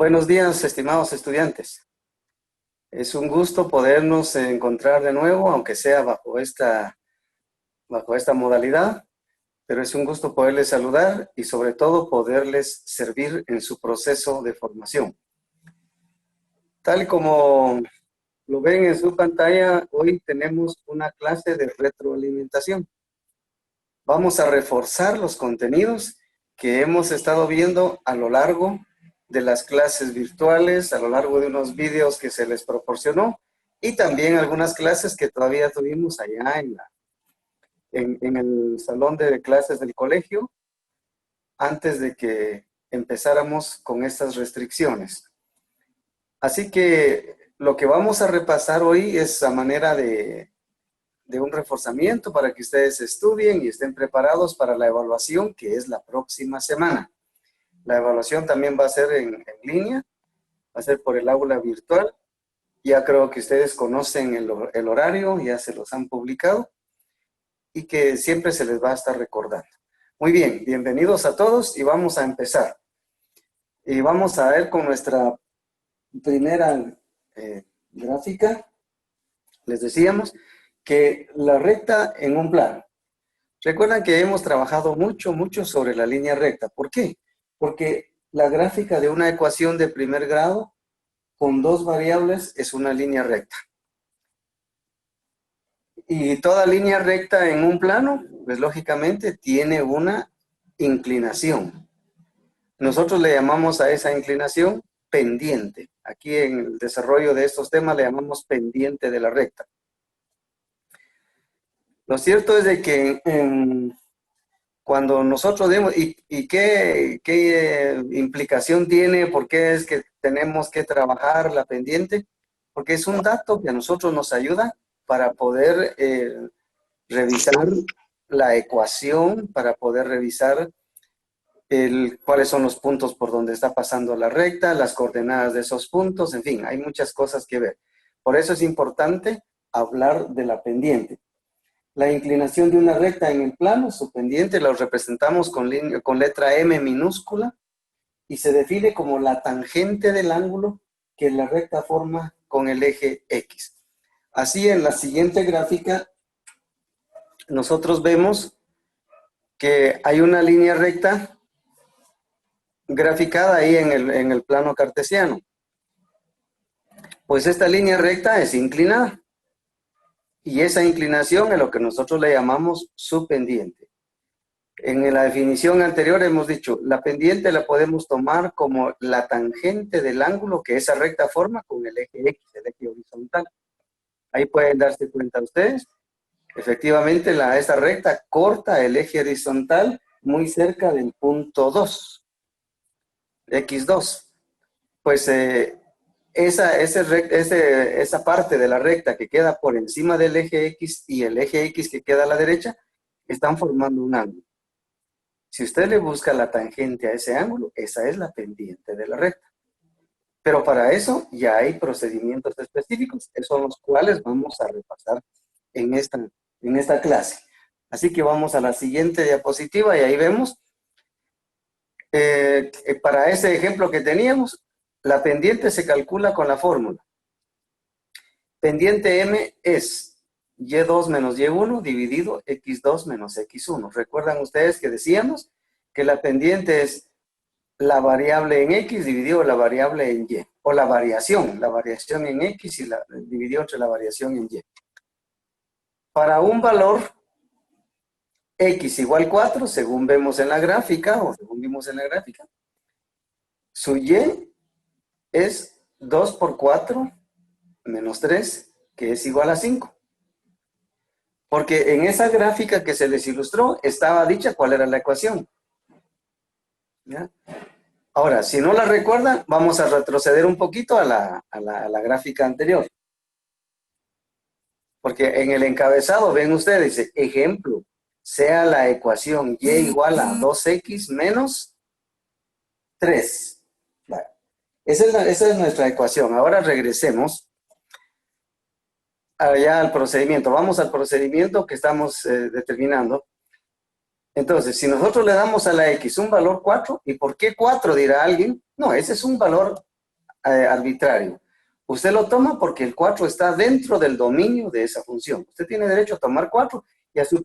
Buenos días, estimados estudiantes. Es un gusto podernos encontrar de nuevo, aunque sea bajo esta modalidad, pero es un gusto poderles saludar y sobre todo poderles servir en su proceso de formación. Tal como lo ven en su pantalla, hoy tenemos una clase de retroalimentación. Vamos a reforzar los contenidos que hemos estado viendo a lo largo de las clases virtuales, a lo largo de unos vídeos que se les proporcionó y también algunas clases que todavía tuvimos allá en el salón de clases del colegio antes de que empezáramos con estas restricciones. Así que lo que vamos a repasar hoy es a manera de un reforzamiento para que ustedes estudien y estén preparados para la evaluación que es la próxima semana. La evaluación también va a ser en línea, va a ser por el aula virtual. Ya creo que ustedes conocen el horario, ya se los han publicado y que siempre se les va a estar recordando. Muy bien, bienvenidos a todos y vamos a empezar. Y vamos a ver con nuestra primera gráfica. Les decíamos que la recta en un plano. Recuerdan que hemos trabajado mucho sobre la línea recta. ¿Por qué? Porque la gráfica de una ecuación de primer grado con dos variables es una línea recta. Y toda línea recta en un plano, pues lógicamente tiene una inclinación. Nosotros le llamamos a esa inclinación pendiente. Aquí en el desarrollo de estos temas le llamamos pendiente de la recta. Lo cierto es de que cuando nosotros vemos, ¿y qué implicación tiene? ¿Por qué es que tenemos que trabajar la pendiente? Porque es un dato que a nosotros nos ayuda para poder revisar la ecuación, para poder revisar cuáles son los puntos por donde está pasando la recta, las coordenadas de esos puntos, en fin, hay muchas cosas que ver. Por eso es importante hablar de la pendiente. La inclinación de una recta en el plano, su pendiente, lo representamos con letra M minúscula y se define como la tangente del ángulo que la recta forma con el eje X. Así, en la siguiente gráfica, nosotros vemos que hay una línea recta graficada ahí en el plano cartesiano. Pues esta línea recta es inclinada. Y esa inclinación es lo que nosotros le llamamos su pendiente. En la definición anterior hemos dicho, la pendiente la podemos tomar como la tangente del ángulo que esa recta forma con el eje X, el eje horizontal. Ahí pueden darse cuenta ustedes. Efectivamente, esta recta corta el eje horizontal muy cerca del punto 2, X2. Pues esa parte de la recta que queda por encima del eje X y el eje X que queda a la derecha, están formando un ángulo. Si usted le busca la tangente a ese ángulo, esa es la pendiente de la recta. Pero para eso ya hay procedimientos específicos, esos son los cuales vamos a repasar en esta clase. Así que vamos a la siguiente diapositiva y ahí vemos, para ese ejemplo que teníamos, la pendiente se calcula con la fórmula. Pendiente M es Y2 menos Y1 dividido X2 menos X1. ¿Recuerdan ustedes que decíamos que la pendiente es la variable en X dividido la variable en Y? O la variación en X y dividido entre la variación en Y. Para un valor X igual 4, según vemos en la gráfica, o según vimos en la gráfica, su Y es 2 por 4 menos 3, que es igual a 5. Porque en esa gráfica que se les ilustró estaba dicha cuál era la ecuación. ¿Ya? Ahora, si no la recuerdan, vamos a retroceder un poquito a la gráfica anterior. Porque en el encabezado, ven ustedes, dice, ejemplo, sea la ecuación Y igual a 2X menos 3. Vale. Esa es nuestra ecuación. Ahora regresemos allá al procedimiento. Vamos al procedimiento que estamos determinando. Entonces, si nosotros le damos a la X un valor 4, ¿y por qué 4? Dirá alguien. No, ese es un valor arbitrario. Usted lo toma porque el 4 está dentro del dominio de esa función. Usted tiene derecho a tomar 4 y así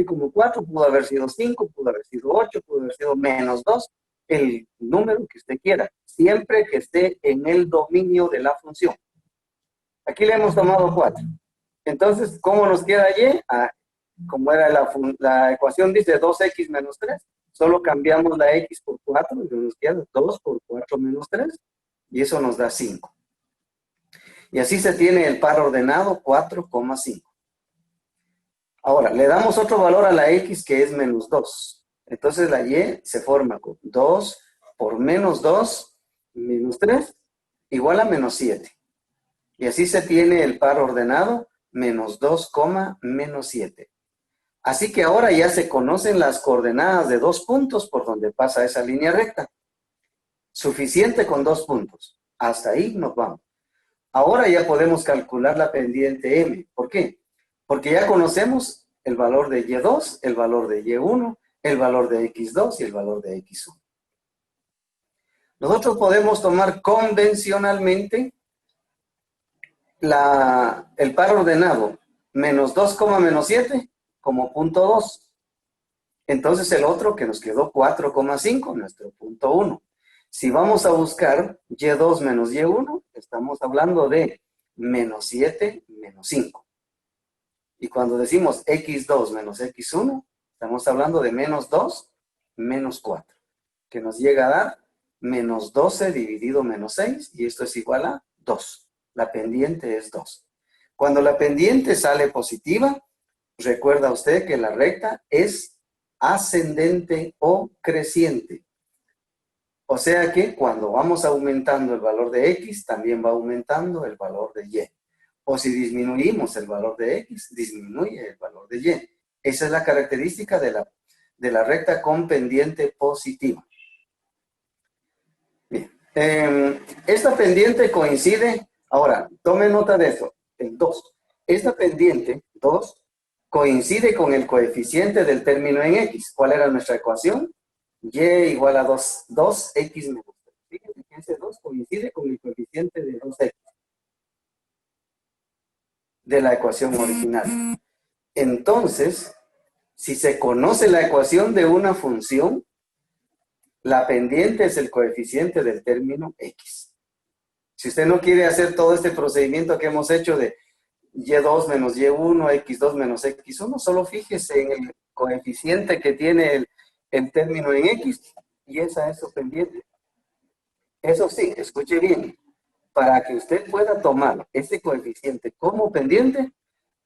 como 4 pudo haber sido 5, pudo haber sido 8, pudo haber sido menos 2, el número que usted quiera, siempre que esté en el dominio de la función. Aquí le hemos tomado 4. Entonces, ¿cómo nos queda y? Como era la ecuación, dice 2x menos 3. Solo cambiamos la x por 4 y nos queda 2 por 4 menos 3. Y eso nos da 5. Y así se tiene el par ordenado 4,5. Ahora, le damos otro valor a la x que es menos 2. Entonces la y se forma con 2 por menos 2 menos 3 igual a menos 7. Y así se tiene el par ordenado menos 2, menos 7. Así que ahora ya se conocen las coordenadas de 2 puntos por donde pasa esa línea recta. Suficiente con 2 puntos. Hasta ahí nos vamos. Ahora ya podemos calcular la pendiente M. ¿Por qué? Porque ya conocemos el valor de Y2, el valor de Y1, el valor de X2 y el valor de X1. Nosotros podemos tomar convencionalmente el par ordenado menos 2, menos 7 como punto 2. Entonces el otro que nos quedó 4,5, nuestro punto 1. Si vamos a buscar Y2 menos Y1, estamos hablando de menos 7 menos 5. Y cuando decimos X2 menos X1, estamos hablando de menos 2 menos 4, que nos llega a dar menos 12 dividido menos 6, y esto es igual a 2. La pendiente es 2. Cuando la pendiente sale positiva, recuerda usted que la recta es ascendente o creciente. O sea que cuando vamos aumentando el valor de X, también va aumentando el valor de Y. O si disminuimos el valor de X, disminuye el valor de Y. Esa es la característica de la recta con pendiente positiva. Bien. Esta pendiente coincide, ahora, tome nota de esto, el 2. Esta pendiente, 2, coincide con el coeficiente del término en X. ¿Cuál era nuestra ecuación? Y igual a 2x menos 3. Fíjense que ese 2 coincide con el coeficiente de 2x de la ecuación original. Entonces, si se conoce la ecuación de una función, la pendiente es el coeficiente del término x. Si usted no quiere hacer todo este procedimiento que hemos hecho de y2 menos y1, x2 menos x1, solo fíjese en el coeficiente que tiene el término en x, y esa es su pendiente. Eso sí, escuche bien, para que usted pueda tomar ese coeficiente como pendiente,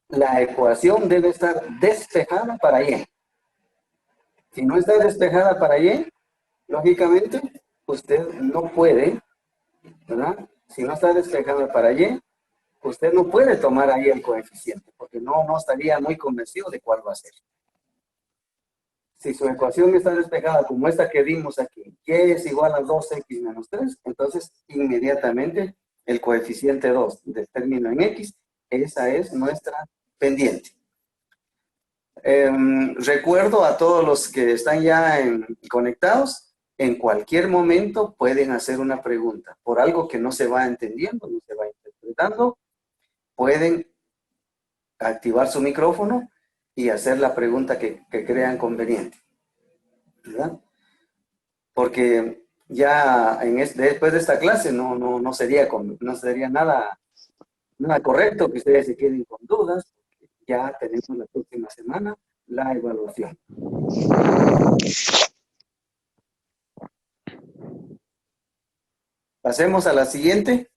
la ecuación debe estar despejada para y. Si no está despejada para y, lógicamente, usted no puede, ¿verdad? Si no está despejada para y, usted no puede tomar ahí el coeficiente, porque no estaría muy convencido de cuál va a ser. Si su ecuación está despejada como esta que vimos aquí, y es igual a 2x menos 3, entonces inmediatamente el coeficiente 2 del término en x, esa es nuestra pendiente. Recuerdo a todos los que están ya conectados, en cualquier momento pueden hacer una pregunta. Por algo que no se va entendiendo, no se va interpretando, pueden activar su micrófono y hacer la pregunta que crean conveniente, ¿verdad? Porque ya después de esta clase no sería nada correcto que ustedes se queden con dudas. Ya tenemos la próxima semana la evaluación. Pasemos a la siguiente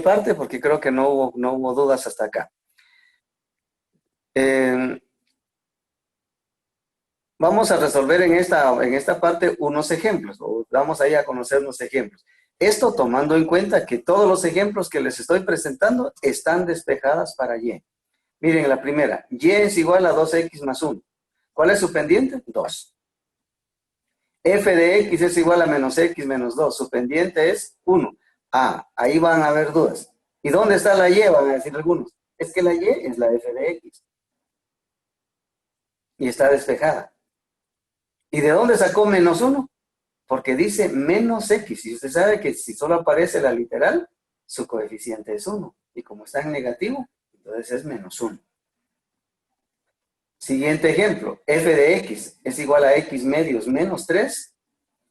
parte, porque creo que no hubo dudas hasta acá. Vamos a resolver en esta parte unos ejemplos, o vamos ahí a conocer unos ejemplos. Esto tomando en cuenta que todos los ejemplos que les estoy presentando están despejadas para y. Miren la primera, y es igual a 2x más 1. ¿Cuál es su pendiente? 2. F de x es igual a menos x menos 2. Su pendiente es 1. Ahí van a haber dudas. ¿Y dónde está la y? Van a decir algunos. Es que la y es la f de x. Y está despejada. ¿Y de dónde sacó menos 1? Porque dice menos x. Y usted sabe que si solo aparece la literal, su coeficiente es 1. Y como está en negativo, entonces es menos 1. Siguiente ejemplo. F de x es igual a x medios menos 3.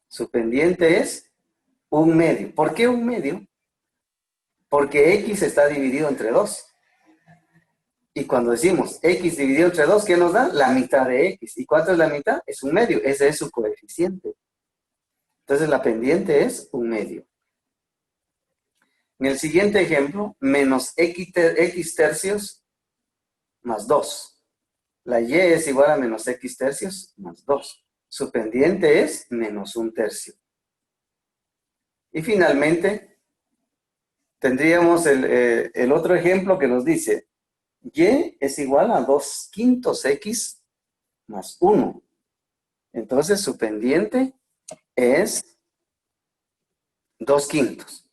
Su pendiente es 1 medio. ¿Por qué 1 medio? Porque x está dividido entre 2. Y cuando decimos x dividido entre 2, ¿qué nos da? La mitad de x. ¿Y cuánto es la mitad? Es 1 medio. Ese es su coeficiente. Entonces la pendiente es 1 medio. En el siguiente ejemplo, menos x tercios más 2. La y es igual a menos x tercios más 2. Su pendiente es menos 1 tercio. Y finalmente, tendríamos el otro ejemplo que nos dice y es igual a 2 quintos x más 1. Entonces su pendiente es 2 quintos.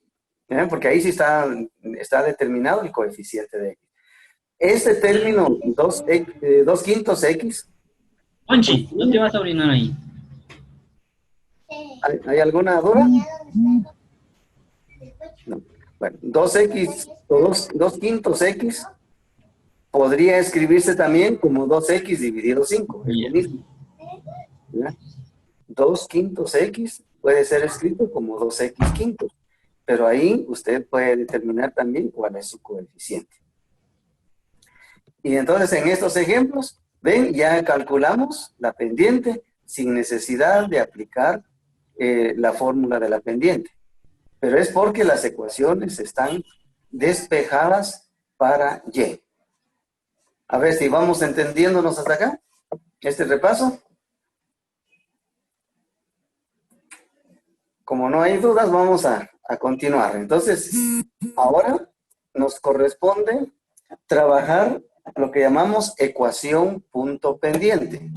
¿Bien? Porque ahí sí está determinado el coeficiente de x. Este término 2 quintos x. Conchi, no te vas a orinar ahí. ¿Hay alguna duda? No. Bueno, 2x o 2 quintos x podría escribirse también como 2x dividido 5. Es lo mismo. ¿Ya? 2 quintos x puede ser escrito como 2x quintos. Pero ahí usted puede determinar también cuál es su coeficiente. Y entonces en estos ejemplos, ven, ya calculamos la pendiente sin necesidad de aplicar la fórmula de la pendiente. Pero es porque las ecuaciones están despejadas para y. A ver si vamos entendiéndonos hasta acá, este repaso. Como no hay dudas, vamos a continuar. Entonces, ahora nos corresponde trabajar lo que llamamos ecuación punto pendiente.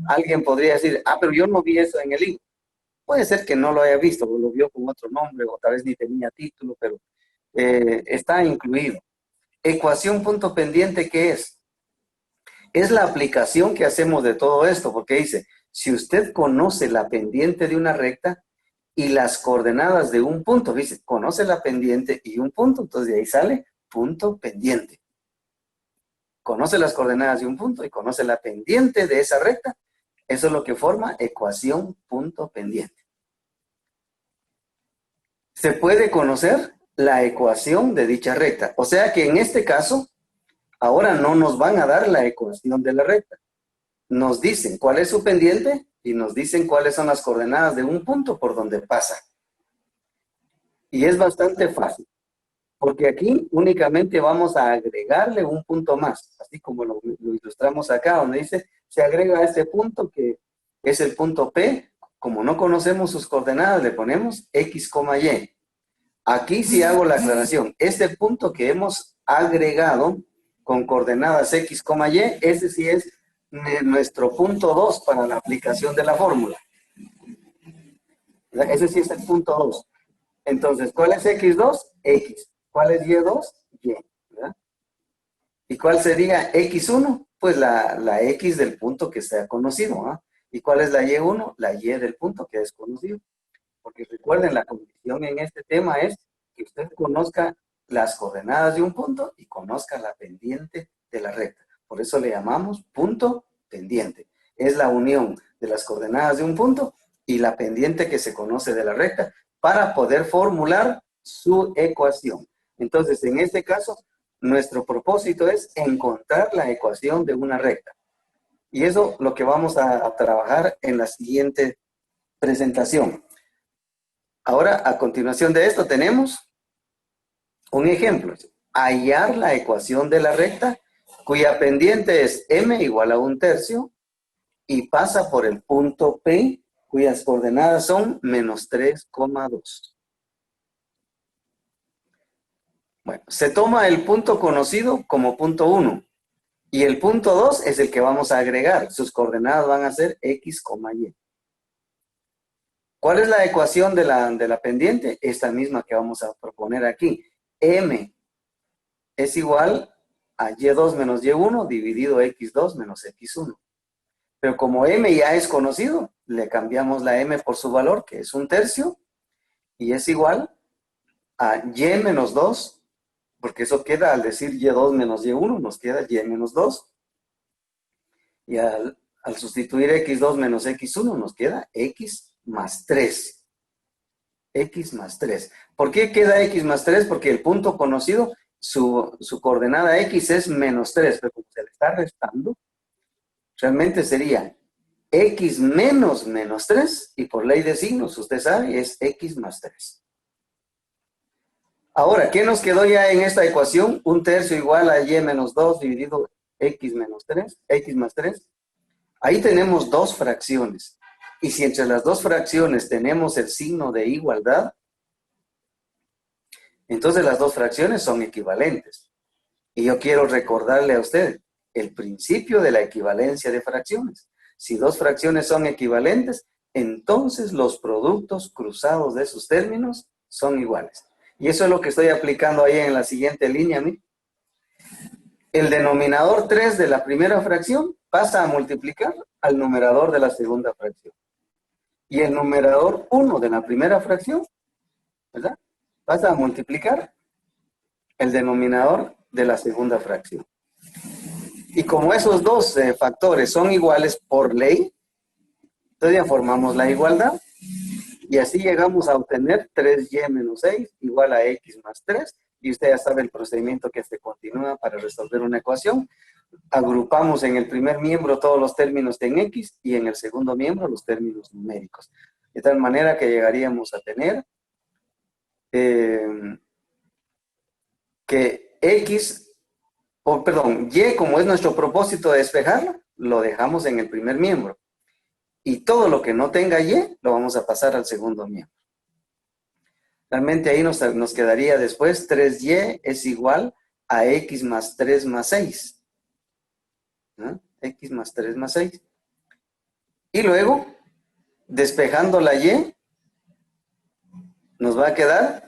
Alguien podría decir, pero yo no vi eso en el libro. Puede ser que no lo haya visto, o lo vio con otro nombre, o tal vez ni tenía título, pero está incluido. Ecuación punto pendiente, ¿qué es? Es la aplicación que hacemos de todo esto, porque dice, si usted conoce la pendiente de una recta y las coordenadas de un punto, dice, conoce la pendiente y un punto, entonces de ahí sale punto pendiente. Conoce las coordenadas de un punto y conoce la pendiente de esa recta. Eso es lo que forma ecuación punto pendiente. Se puede conocer la ecuación de dicha recta. O sea que en este caso, ahora no nos van a dar la ecuación de la recta. Nos dicen cuál es su pendiente y nos dicen cuáles son las coordenadas de un punto por donde pasa. Y es bastante fácil. Porque aquí únicamente vamos a agregarle un punto más, así como lo ilustramos acá, donde dice, se agrega este punto que es el punto P. Como no conocemos sus coordenadas, le ponemos X, Y. Aquí sí hago la aclaración. Este punto que hemos agregado con coordenadas X, Y, ese sí es nuestro punto 2 para la aplicación de la fórmula. Ese sí es el punto 2. Entonces, ¿cuál es X2? X. ¿Cuál es Y2? Y. ¿Verdad? ¿Y cuál sería X1? Pues la X del punto que sea conocido. ¿Ah? ¿Y cuál es la Y1? La Y del punto que es conocido. Porque recuerden, la condición en este tema es que usted conozca las coordenadas de un punto y conozca la pendiente de la recta. Por eso le llamamos punto pendiente. Es la unión de las coordenadas de un punto y la pendiente que se conoce de la recta para poder formular su ecuación. Entonces, en este caso, nuestro propósito es encontrar la ecuación de una recta. Y eso lo que vamos a trabajar en la siguiente presentación. Ahora, a continuación de esto, tenemos un ejemplo. Hallar la ecuación de la recta cuya pendiente es m igual a 1 tercio y pasa por el punto P cuyas coordenadas son menos 3,2. Bueno, se toma el punto conocido como punto 1 y el punto 2 es el que vamos a agregar. Sus coordenadas van a ser x, y. ¿Cuál es la ecuación de la pendiente? Esta misma que vamos a proponer aquí. M es igual a y2 menos y1 dividido x2 menos x1. Pero como m ya es conocido, le cambiamos la m por su valor, que es 1/3, y es igual a y menos 2, porque eso queda al decir y2 menos y1, nos queda y menos 2. Y al sustituir x2 menos x1, nos queda x más 3. X más 3. ¿Por qué queda x más 3? Porque el punto conocido, su coordenada x es menos 3, pero como se le está restando, realmente sería x menos menos 3, y por ley de signos, usted sabe, es x más 3. Ahora, ¿qué nos quedó ya en esta ecuación? 1/3 igual a y menos 2 dividido x menos 3, x más 3. Ahí tenemos dos fracciones. Y si entre las dos fracciones tenemos el signo de igualdad, entonces las dos fracciones son equivalentes. Y yo quiero recordarle a usted el principio de la equivalencia de fracciones. Si dos fracciones son equivalentes, entonces los productos cruzados de sus términos son iguales. Y eso es lo que estoy aplicando ahí en la siguiente línea. El denominador 3 de la primera fracción pasa a multiplicar al numerador de la segunda fracción. Y el numerador 1 de la primera fracción, ¿verdad?, pasa a multiplicar el denominador de la segunda fracción. Y como esos dos factores son iguales por ley, entonces ya formamos la igualdad. Y así llegamos a obtener 3y menos 6 igual a x más 3. Y usted ya sabe el procedimiento que se continúa para resolver una ecuación. Agrupamos en el primer miembro todos los términos en x y en el segundo miembro los términos numéricos. De tal manera que llegaríamos a tener que x, y, como es nuestro propósito de despejarlo, lo dejamos en el primer miembro. Y todo lo que no tenga y, lo vamos a pasar al segundo miembro. Realmente ahí nos quedaría después 3y es igual a x más 3 más 6. ¿No? X más 3 más 6. Y luego, despejando la y, nos va a quedar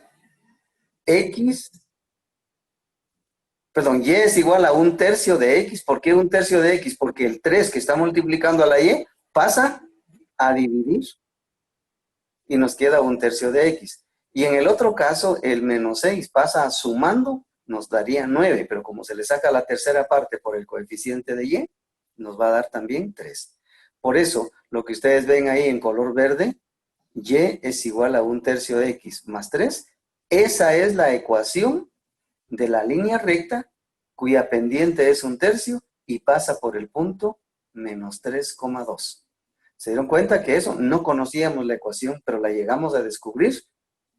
y es igual a 1/3 de x. ¿Por qué 1/3 de x? Porque el 3 que está multiplicando a la y pasa a dividir y nos queda 1/3 de x. Y en el otro caso, el menos 6 pasa sumando, nos daría 9, pero como se le saca la tercera parte por el coeficiente de y, nos va a dar también 3. Por eso, lo que ustedes ven ahí en color verde, y es igual a 1/3 de x más 3. Esa es la ecuación de la línea recta cuya pendiente es 1/3 y pasa por el punto menos 3,2. ¿Se dieron cuenta que eso? No conocíamos la ecuación, pero la llegamos a descubrir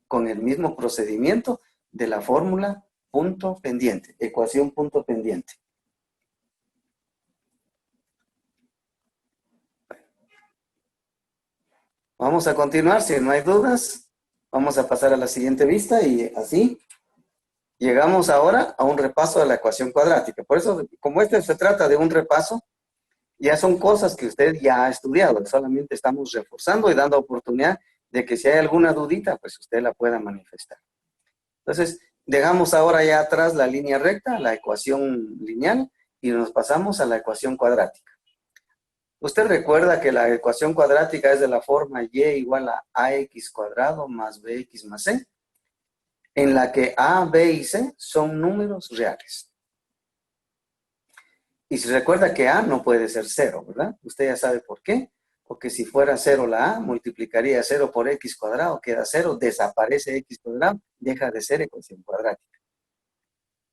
con el mismo procedimiento de la fórmula punto pendiente, ecuación punto pendiente. Vamos a continuar, si no hay dudas, vamos a pasar a la siguiente vista y así llegamos ahora a un repaso de la ecuación cuadrática. Por eso, como este se trata de un repaso, ya son cosas que usted ya ha estudiado, solamente estamos reforzando y dando oportunidad de que si hay alguna dudita, pues usted la pueda manifestar. Entonces, dejamos ahora ya atrás la línea recta, la ecuación lineal, y nos pasamos a la ecuación cuadrática. Usted recuerda que la ecuación cuadrática es de la forma y igual a ax cuadrado más bx más c, en la que a, b y c son números reales. Y se recuerda que a no puede ser 0, ¿verdad? Usted ya sabe por qué. Porque si fuera 0 la a, multiplicaría 0 por x cuadrado, queda 0, desaparece x cuadrado, deja de ser ecuación cuadrática.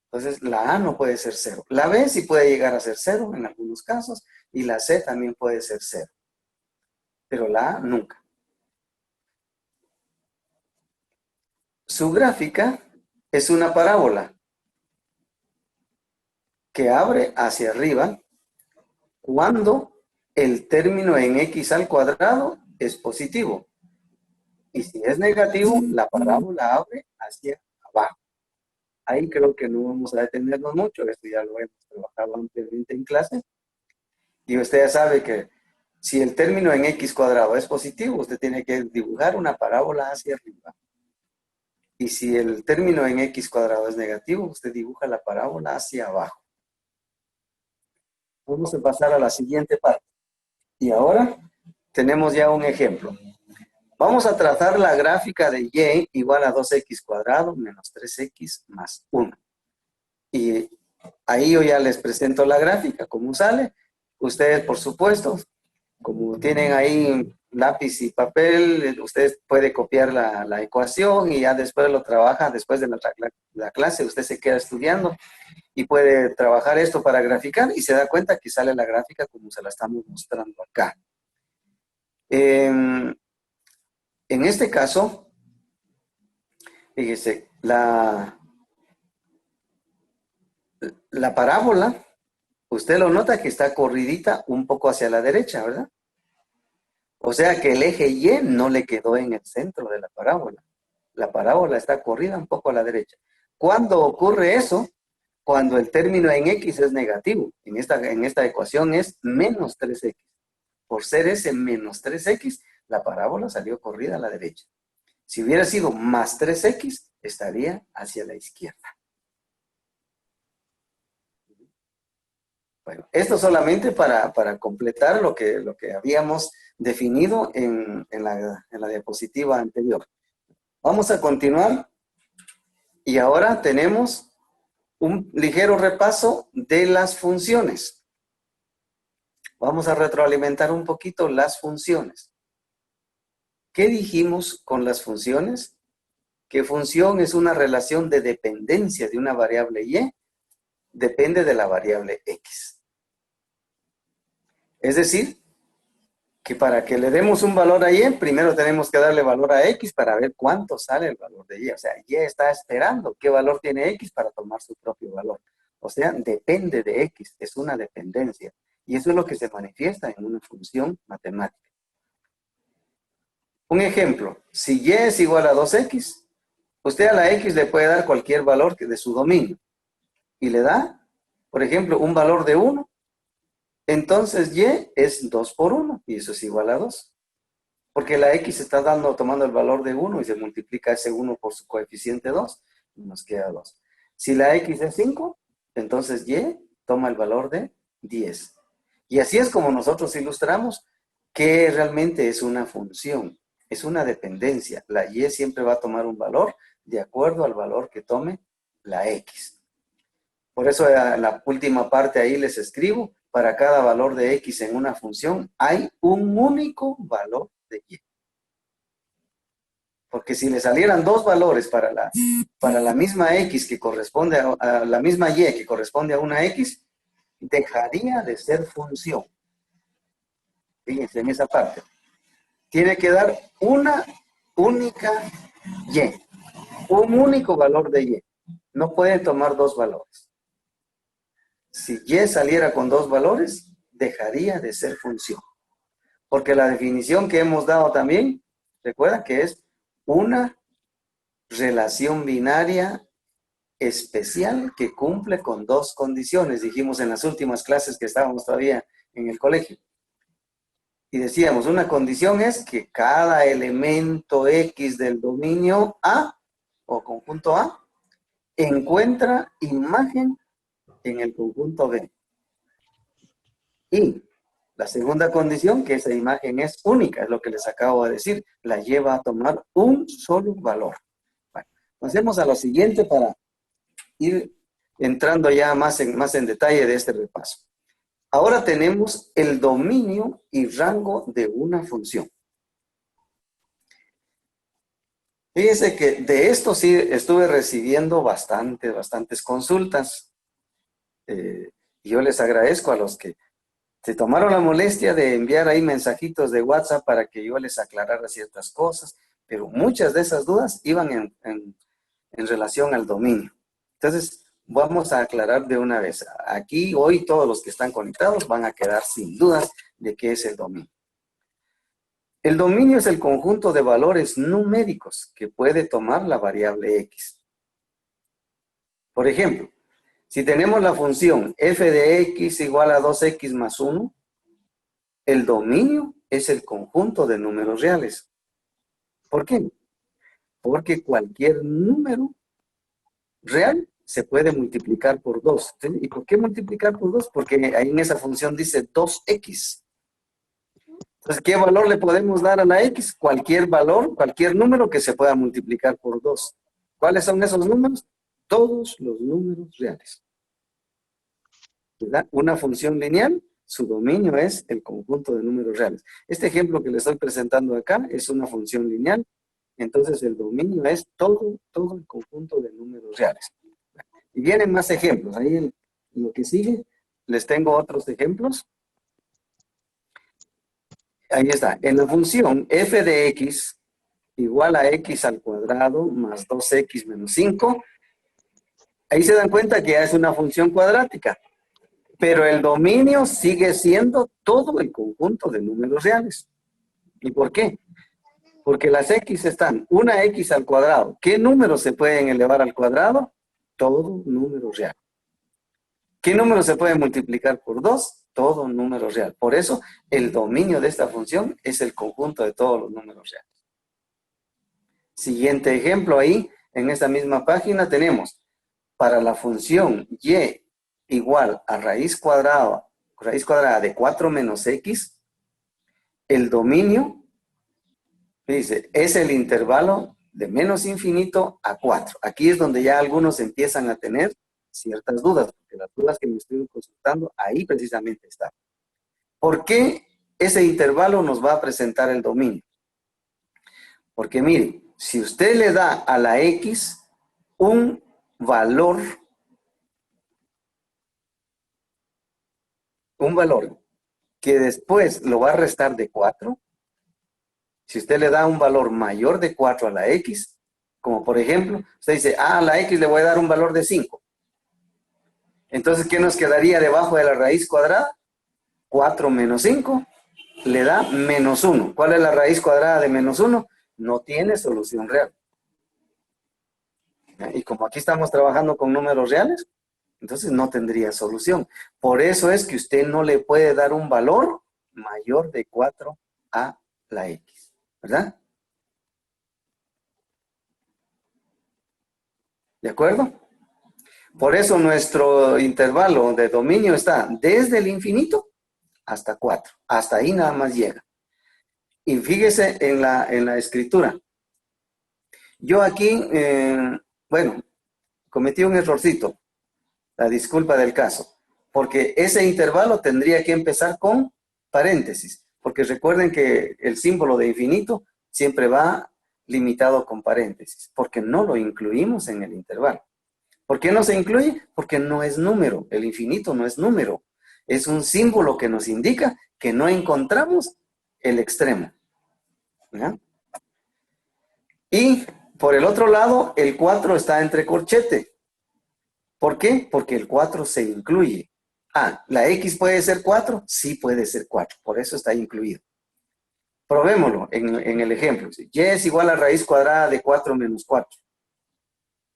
Entonces, la a no puede ser 0. La b sí puede llegar a ser 0 en algunos casos, y la c también puede ser 0. Pero la a nunca. Su gráfica es una parábola que abre hacia arriba cuando el término en x al cuadrado es positivo. Y si es negativo, la parábola abre hacia abajo. Ahí creo que no vamos a detenernos mucho, esto ya lo hemos trabajado anteriormente en clase. Y usted ya sabe que si el término en x cuadrado es positivo, usted tiene que dibujar una parábola hacia arriba. Y si el término en x cuadrado es negativo, usted dibuja la parábola hacia abajo. Vamos a pasar a la siguiente parte. Y ahora tenemos ya un ejemplo. Vamos a trazar la gráfica de y igual a 2x cuadrado menos 3x más 1. Y ahí yo ya les presento la gráfica, cómo sale. Ustedes, por supuesto, como tienen ahí lápiz y papel, ustedes pueden copiar la ecuación y ya después lo trabajan, después de la clase, usted se queda estudiando y puede trabajar esto para graficar y se da cuenta que sale la gráfica como se la estamos mostrando acá. En este caso, fíjese, la parábola, usted lo nota que está corridita un poco hacia la derecha, ¿verdad? O sea que el eje Y no le quedó en el centro de la parábola. La parábola está corrida un poco a la derecha. ¿Cuándo ocurre eso? Cuando el término en X es negativo. En esta ecuación es menos 3X. Por ser ese menos 3X, la parábola salió corrida a la derecha. Si hubiera sido más 3X, estaría hacia la izquierda. Bueno, esto solamente para completar lo que habíamos definido en la diapositiva anterior. Vamos a continuar y ahora tenemos un ligero repaso de las funciones. Vamos a retroalimentar un poquito las funciones. ¿Qué dijimos con las funciones? Que función es una relación de dependencia de una variable y, depende de la variable x. Es decir, que para que le demos un valor a y, primero tenemos que darle valor a x para ver cuánto sale el valor de y. O sea, y está esperando qué valor tiene x para tomar su propio valor. O sea, depende de x, es una dependencia. Y eso es lo que se manifiesta en una función matemática. Un ejemplo, si y es igual a 2x, usted a la x le puede dar cualquier valor de su dominio. Y le da, por ejemplo, un valor de 1. Entonces y es 2 por 1 y eso es igual a 2. Porque la x está tomando el valor de 1 y se multiplica ese 1 por su coeficiente 2 y nos queda 2. Si la x es 5, entonces y toma el valor de 10. Y así es como nosotros ilustramos que realmente es una función, es una dependencia. La y siempre va a tomar un valor de acuerdo al valor que tome la x. Por eso en la última parte ahí les escribo, para cada valor de x en una función hay un único valor de y. Porque si le salieran dos valores para la misma x que corresponde a la misma y que corresponde a una x, dejaría de ser función. Fíjense en esa parte. Tiene que dar una única y, un único valor de y. No pueden tomar dos valores. Si y saliera con dos valores, dejaría de ser función. Porque la definición que hemos dado también, recuerda que es una relación binaria especial que cumple con dos condiciones. Dijimos en las últimas clases que estábamos todavía en el colegio. Y decíamos, una condición es que cada elemento X del dominio A o conjunto A encuentra imagen en el conjunto B. Y la segunda condición, que esa imagen es única, es lo que les acabo de decir, la lleva a tomar un solo valor. Bueno, pasemos a lo siguiente para ir entrando ya más en detalle de este repaso. Ahora tenemos el dominio y rango de una función. Fíjense que de esto sí estuve recibiendo bastantes consultas. Yo les agradezco a los que se tomaron la molestia de enviar ahí mensajitos de WhatsApp para que yo les aclarara ciertas cosas, pero muchas de esas dudas iban en relación al dominio. Entonces, vamos a aclarar de una vez. Aquí, hoy, todos los que están conectados van a quedar sin dudas de qué es el dominio. El dominio es el conjunto de valores numéricos que puede tomar la variable x. Por ejemplo, si tenemos la función f de x igual a 2x más 1, el dominio es el conjunto de números reales. ¿Por qué? Porque cualquier número real se puede multiplicar por 2. ¿Y por qué multiplicar por 2? Porque ahí en esa función dice 2x. Entonces, ¿qué valor le podemos dar a la X? Cualquier valor, cualquier número que se pueda multiplicar por 2. ¿Cuáles son esos números? Todos los números reales. ¿Verdad? Una función lineal, su dominio es el conjunto de números reales. Este ejemplo que le estoy presentando acá es una función lineal, entonces el dominio es todo el conjunto de números reales. Y vienen más ejemplos. Ahí en lo que sigue les tengo otros ejemplos. Ahí está. En la función f de x igual a x al cuadrado más 2x menos 5, ahí se dan cuenta que ya es una función cuadrática. Pero el dominio sigue siendo todo el conjunto de números reales. ¿Y por qué? Porque las x están, una x al cuadrado. ¿Qué números se pueden elevar al cuadrado? Todo número real. ¿Qué número se puede multiplicar por 2? Todo número real. Por eso, el dominio de esta función es el conjunto de todos los números reales. Siguiente ejemplo ahí, en esta misma página tenemos, para la función y igual a raíz cuadrada de 4 menos x, el dominio, dice, es el intervalo de menos infinito a 4. Aquí es donde ya algunos empiezan a tener ciertas dudas, porque las dudas que me estoy consultando, ahí precisamente están. ¿Por qué ese intervalo nos va a presentar el dominio? Porque mire, si usted le da a la x un valor que después lo va a restar de 4, si usted le da un valor mayor de 4 a la x, como por ejemplo, usted dice, a la x le voy a dar un valor de 5. Entonces, ¿qué nos quedaría debajo de la raíz cuadrada? 4 menos 5 le da menos 1. ¿Cuál es la raíz cuadrada de menos 1? No tiene solución real. Y como aquí estamos trabajando con números reales, entonces no tendría solución. Por eso es que usted no le puede dar un valor mayor de 4 a la x, ¿verdad? ¿De acuerdo? Por eso nuestro intervalo de dominio está desde el infinito hasta 4. Hasta ahí nada más llega. Y fíjese en la escritura. Yo aquí, bueno, cometí un errorcito. La disculpa del caso. Porque ese intervalo tendría que empezar con paréntesis. Porque recuerden que el símbolo de infinito siempre va limitado con paréntesis. Porque no lo incluimos en el intervalo. ¿Por qué no se incluye? Porque no es número. El infinito no es número. Es un símbolo que nos indica que no encontramos el extremo. ¿Ya? Y por el otro lado, el 4 está entre corchete. ¿Por qué? Porque el 4 se incluye. Ah, ¿la x puede ser 4? Sí puede ser 4. Por eso está incluido. Probémoslo en el ejemplo. Y es igual a raíz cuadrada de 4 menos 4.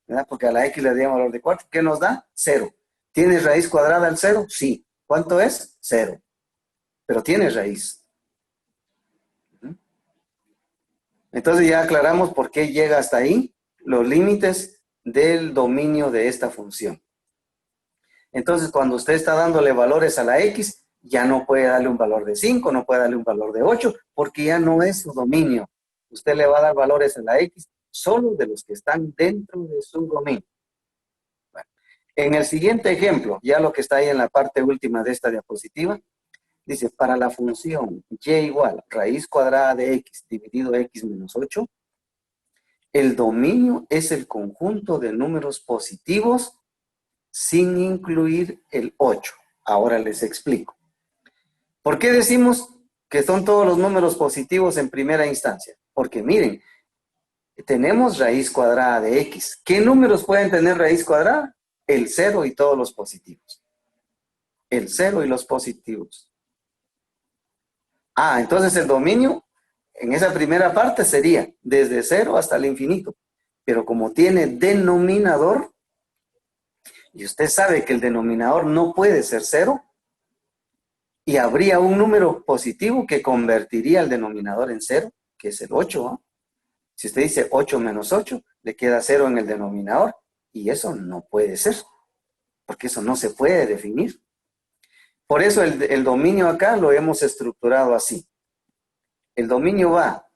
¿Verdad? Porque a la x le da valor de 4. ¿Qué nos da? 0. ¿Tiene raíz cuadrada al 0? Sí. ¿Cuánto es? 0. Pero tiene raíz. Entonces ya aclaramos por qué llega hasta ahí los límites del dominio de esta función. Entonces cuando usted está dándole valores a la x, ya no puede darle un valor de 5, no puede darle un valor de 8, porque ya no es su dominio. Usted le va a dar valores a la x solo de los que están dentro de su dominio. Bueno, en el siguiente ejemplo, ya lo que está ahí en la parte última de esta diapositiva, dice, para la función y igual raíz cuadrada de x dividido x menos 8, el dominio es el conjunto de números positivos sin incluir el 8. Ahora les explico. ¿Por qué decimos que son todos los números positivos en primera instancia? Porque miren, tenemos raíz cuadrada de x. ¿Qué números pueden tener raíz cuadrada? El 0 y todos los positivos. El 0 y los positivos. Ah, entonces el dominio en esa primera parte sería desde 0 hasta el infinito. Pero como tiene denominador, y usted sabe que el denominador no puede ser 0, y habría un número positivo que convertiría el denominador en 0, que es el 8, ¿no? Si usted dice 8 menos 8, le queda 0 en el denominador, y eso no puede ser, porque eso no se puede definir. Por eso el dominio acá lo hemos estructurado así. El dominio va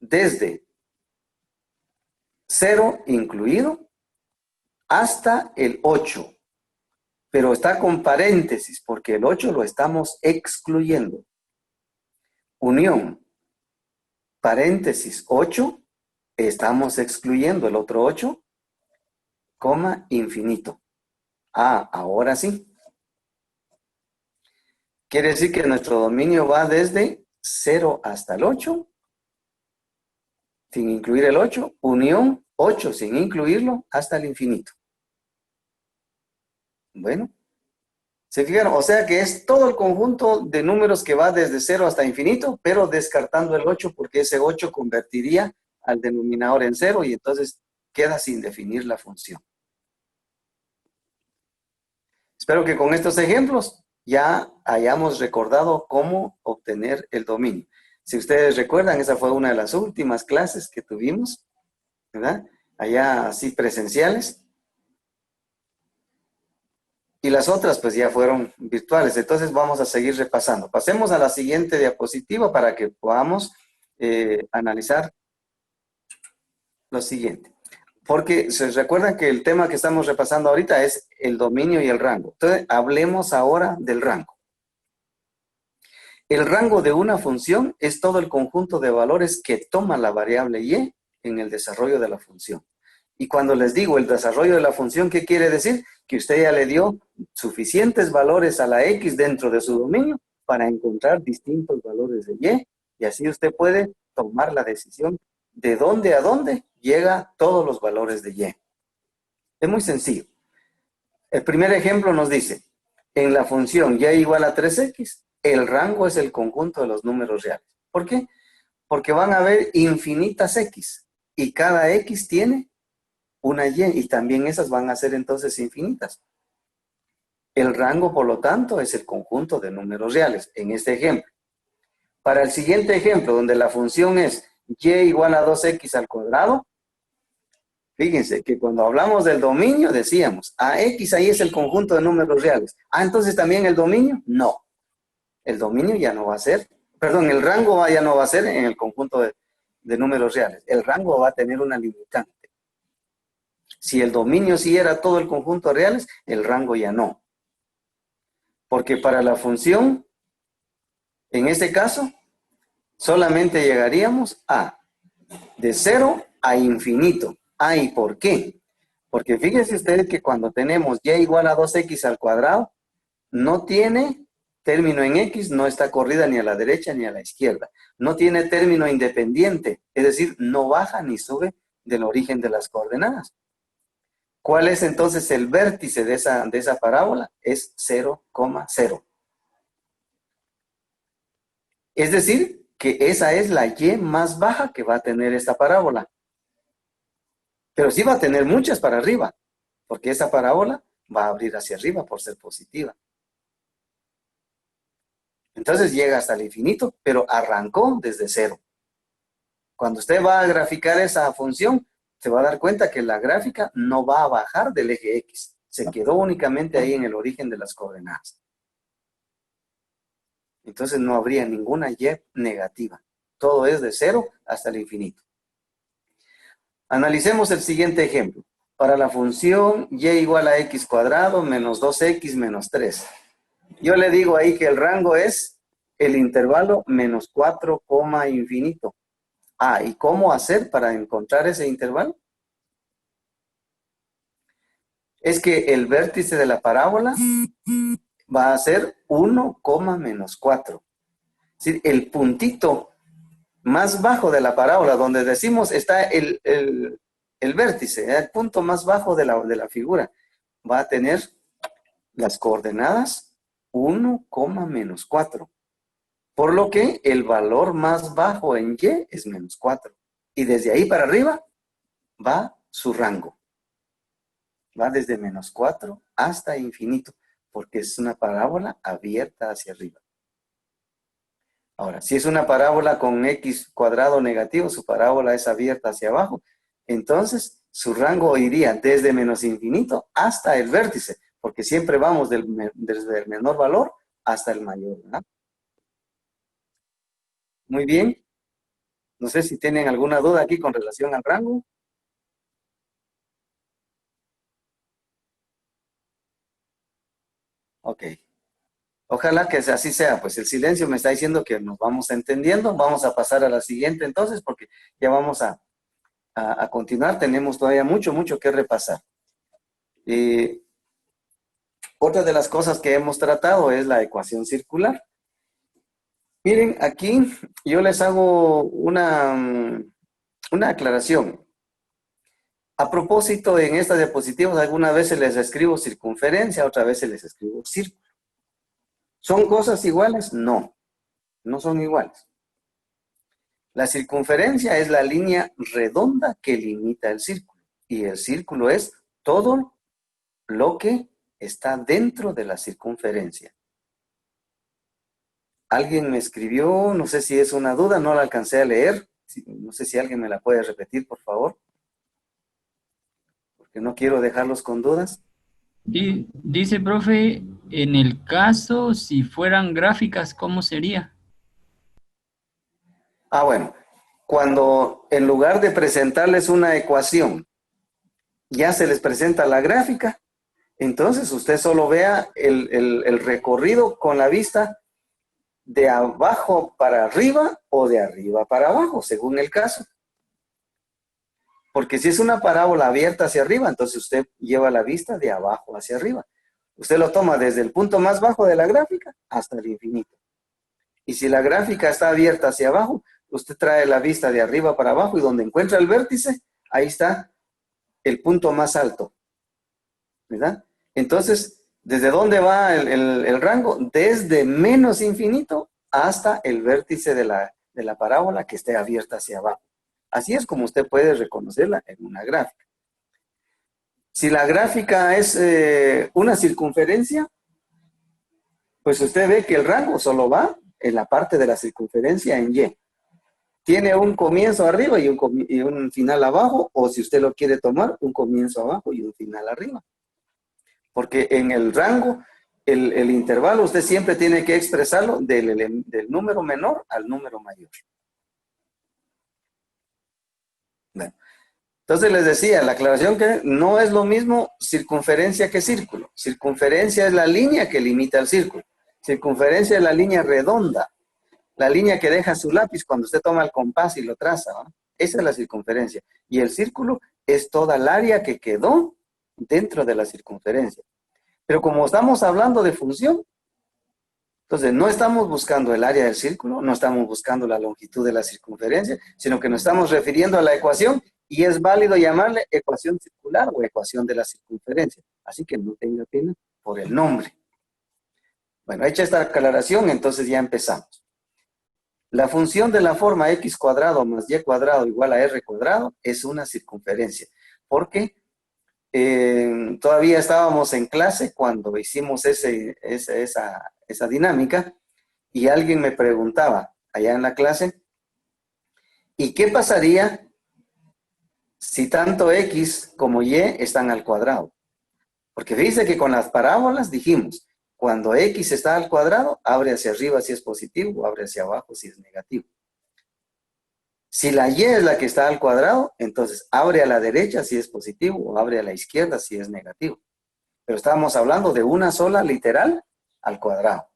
desde 0 incluido hasta el 8. Pero está con paréntesis porque el 8 lo estamos excluyendo. Unión, paréntesis 8, estamos excluyendo el otro 8, coma, infinito. Ah, ahora sí. Quiere decir que nuestro dominio va desde 0 hasta el 8, sin incluir el 8, unión 8 sin incluirlo hasta el infinito. Bueno, ¿se fijaron? O sea que es todo el conjunto de números que va desde 0 hasta infinito, pero descartando el 8 porque ese 8 convertiría al denominador en 0 y entonces queda sin definir la función. Espero que con estos ejemplos ya hayamos recordado cómo obtener el dominio. Si ustedes recuerdan, esa fue una de las últimas clases que tuvimos, ¿verdad? Allá así presenciales. Y las otras pues ya fueron virtuales. Entonces vamos a seguir repasando. Pasemos a la siguiente diapositiva para que podamos analizar lo siguiente. Porque se recuerdan que el tema que estamos repasando ahorita es el dominio y el rango. Entonces hablemos ahora del rango. El rango de una función es todo el conjunto de valores que toma la variable y en el desarrollo de la función. Y cuando les digo el desarrollo de la función, ¿qué quiere decir? Que usted ya le dio suficientes valores a la X dentro de su dominio para encontrar distintos valores de Y, y así usted puede tomar la decisión de dónde a dónde llega todos los valores de Y. Es muy sencillo. El primer ejemplo nos dice, en la función Y igual a 3X, el rango es el conjunto de los números reales. ¿Por qué? Porque van a haber infinitas X, y cada X tiene una Y, y también esas van a ser entonces infinitas. El rango, por lo tanto, es el conjunto de números reales, en este ejemplo. Para el siguiente ejemplo, donde la función es Y igual a 2X al cuadrado, fíjense que cuando hablamos del dominio decíamos, X ahí es el conjunto de números reales. Entonces también el dominio, no. El dominio ya no va a ser, perdón, el rango ya no va a ser en el conjunto de números reales. El rango va a tener una limitante. Si el dominio sí era todo el conjunto de reales, el rango ya no. Porque para la función, en este caso, solamente llegaríamos de 0 a infinito. ¿Y por qué? Porque fíjense ustedes que cuando tenemos Y igual a 2X al cuadrado, no tiene término en X, no está corrida ni a la derecha ni a la izquierda. No tiene término independiente, es decir, no baja ni sube del origen de las coordenadas. ¿Cuál es entonces el vértice de esa parábola? Es 0,0. Es decir, que esa es la Y más baja que va a tener esta parábola. Pero sí va a tener muchas para arriba, porque esa parábola va a abrir hacia arriba por ser positiva. Entonces llega hasta el infinito, pero arrancó desde 0. Cuando usted va a graficar esa función, se va a dar cuenta que la gráfica no va a bajar del eje X. Se quedó únicamente ahí en el origen de las coordenadas. Entonces no habría ninguna Y negativa. Todo es de 0 hasta el infinito. Analicemos el siguiente ejemplo. Para la función Y igual a X cuadrado menos 2X menos 3. Yo le digo ahí que el rango es el intervalo menos 4, infinito. ¿Y cómo hacer para encontrar ese intervalo? Es que el vértice de la parábola va a ser 1, menos 4. Es decir, el puntito más bajo de la parábola, donde decimos está el vértice, el punto más bajo de la figura, va a tener las coordenadas 1, menos 4. Por lo que el valor más bajo en Y es menos 4. Y desde ahí para arriba va su rango. Va desde menos 4 hasta infinito, porque es una parábola abierta hacia arriba. Ahora, si es una parábola con X cuadrado negativo, su parábola es abierta hacia abajo, entonces su rango iría desde menos infinito hasta el vértice, porque siempre vamos desde el menor valor hasta el mayor, ¿verdad? Muy bien. No sé si tienen alguna duda aquí con relación al rango. Ok. Ojalá que así sea. Pues el silencio me está diciendo que nos vamos entendiendo. Vamos a pasar a la siguiente entonces, porque ya vamos a continuar. Tenemos todavía mucho que repasar. Eh, Otra de las cosas que hemos tratado es la ecuación circular. Miren, aquí yo les hago una aclaración. A propósito, en estas diapositivas algunas veces les escribo circunferencia, otras veces les escribo círculo. ¿Son cosas iguales? No, no son iguales. La circunferencia es la línea redonda que limita el círculo y el círculo es todo lo que está dentro de la circunferencia. Alguien me escribió, no sé si es una duda, no la alcancé a leer. No sé si alguien me la puede repetir, por favor, porque no quiero dejarlos con dudas. Dice, profe, en el caso, si fueran gráficas, ¿cómo sería? Bueno, cuando en lugar de presentarles una ecuación, ya se les presenta la gráfica, entonces usted solo vea el recorrido con la vista de abajo para arriba o de arriba para abajo, según el caso. Porque si es una parábola abierta hacia arriba, entonces usted lleva la vista de abajo hacia arriba. Usted lo toma desde el punto más bajo de la gráfica hasta el infinito. Y si la gráfica está abierta hacia abajo, usted trae la vista de arriba para abajo y donde encuentra el vértice, ahí está el punto más alto, ¿verdad? Entonces, ¿desde dónde va el rango? Desde menos infinito hasta el vértice de la parábola que esté abierta hacia abajo. Así es como usted puede reconocerla en una gráfica. Si la gráfica es una circunferencia, pues usted ve que el rango solo va en la parte de la circunferencia en Y. Tiene un comienzo arriba y un final abajo, o si usted lo quiere tomar, un comienzo abajo y un final arriba. Porque en el rango, el intervalo, usted siempre tiene que expresarlo del número menor al número mayor. Bueno, entonces les decía, la aclaración que no es lo mismo circunferencia que círculo. Circunferencia es la línea que limita el círculo. Circunferencia es la línea redonda, la línea que deja su lápiz cuando usted toma el compás y lo traza, ¿no? Esa es la circunferencia. Y el círculo es toda el área que quedó dentro de la circunferencia. Pero como estamos hablando de función, entonces no estamos buscando el área del círculo, no estamos buscando la longitud de la circunferencia, sino que nos estamos refiriendo a la ecuación y es válido llamarle ecuación circular o ecuación de la circunferencia. Así que no tenga pena por el nombre. Bueno, hecha esta aclaración, entonces ya empezamos. La función de la forma x cuadrado más y cuadrado igual a r cuadrado es una circunferencia, porque todavía estábamos en clase cuando hicimos esa dinámica y alguien me preguntaba allá en la clase, ¿y qué pasaría si tanto x como y están al cuadrado? Porque fíjense que con las parábolas dijimos, cuando x está al cuadrado, abre hacia arriba si es positivo, o abre hacia abajo si es negativo. Si la y es la que está al cuadrado, entonces abre a la derecha si es positivo o abre a la izquierda si es negativo. Pero estábamos hablando de una sola literal al cuadrado.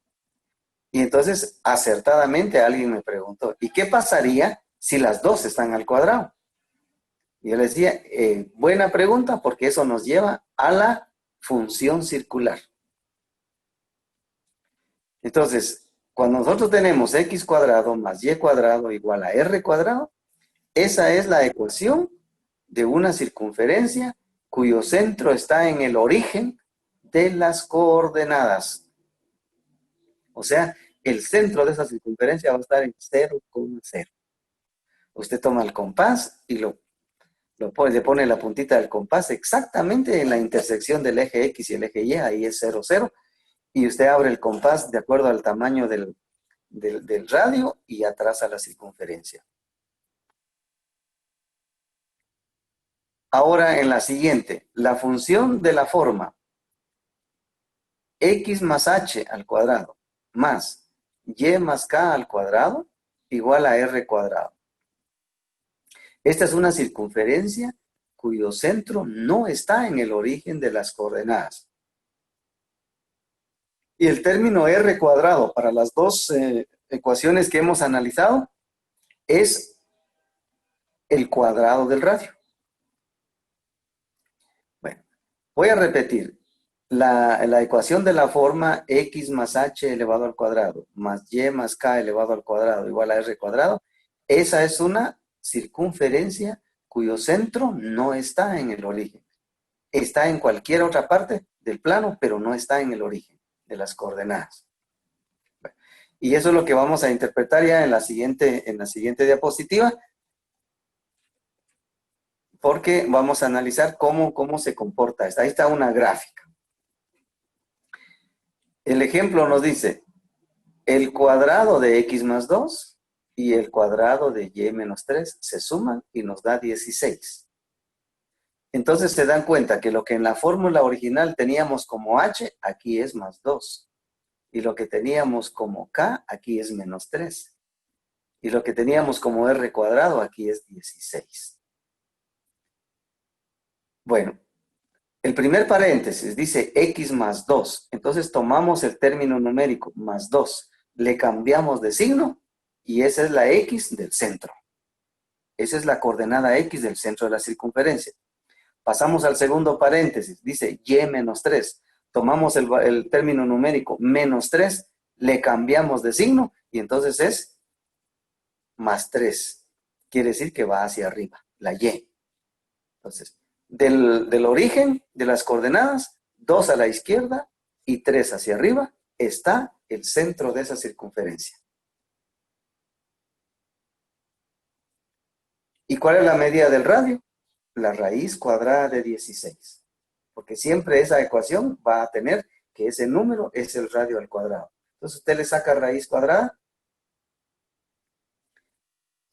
Y entonces, acertadamente, alguien me preguntó, ¿y qué pasaría si las dos están al cuadrado? Y yo le decía, buena pregunta, porque eso nos lleva a la función circular. Entonces, cuando nosotros tenemos x cuadrado más y cuadrado igual a r cuadrado, esa es la ecuación de una circunferencia cuyo centro está en el origen de las coordenadas. O sea, el centro de esa circunferencia va a estar en 0,0. Usted toma el compás y le pone la puntita del compás exactamente en la intersección del eje X y el eje Y, ahí es 0, 0. Y usted abre el compás de acuerdo al tamaño del radio y atrasa la circunferencia. Ahora en la siguiente, la función de la forma x más h al cuadrado más y más k al cuadrado igual a r cuadrado. Esta es una circunferencia cuyo centro no está en el origen de las coordenadas. Y el término r cuadrado para las dos ecuaciones que hemos analizado es el cuadrado del radio. Bueno, voy a repetir. La ecuación de la forma x más h elevado al cuadrado más y más k elevado al cuadrado igual a r cuadrado, esa es una circunferencia cuyo centro no está en el origen. Está en cualquier otra parte del plano, pero no está en el origen de las coordenadas. Y eso es lo que vamos a interpretar ya en la siguiente diapositiva, porque vamos a analizar cómo se comporta esta. Ahí está una gráfica. El ejemplo nos dice, el cuadrado de x más 2 y el cuadrado de y menos 3 se suman y nos da 16. Entonces se dan cuenta que lo que en la fórmula original teníamos como h, aquí es más 2. Y lo que teníamos como k, aquí es menos 3. Y lo que teníamos como r cuadrado, aquí es 16. Bueno, el primer paréntesis dice x más 2. Entonces tomamos el término numérico más 2, le cambiamos de signo y esa es la x del centro. Esa es la coordenada x del centro de la circunferencia. Pasamos al segundo paréntesis, dice y menos 3. Tomamos el término numérico menos 3, le cambiamos de signo y entonces es más 3. Quiere decir que va hacia arriba, la y. Entonces, del origen de las coordenadas, 2 a la izquierda y 3 hacia arriba, está el centro de esa circunferencia. ¿Y cuál es la medida del radio? La raíz cuadrada de 16. Porque siempre esa ecuación va a tener que ese número es el radio al cuadrado. Entonces usted le saca raíz cuadrada.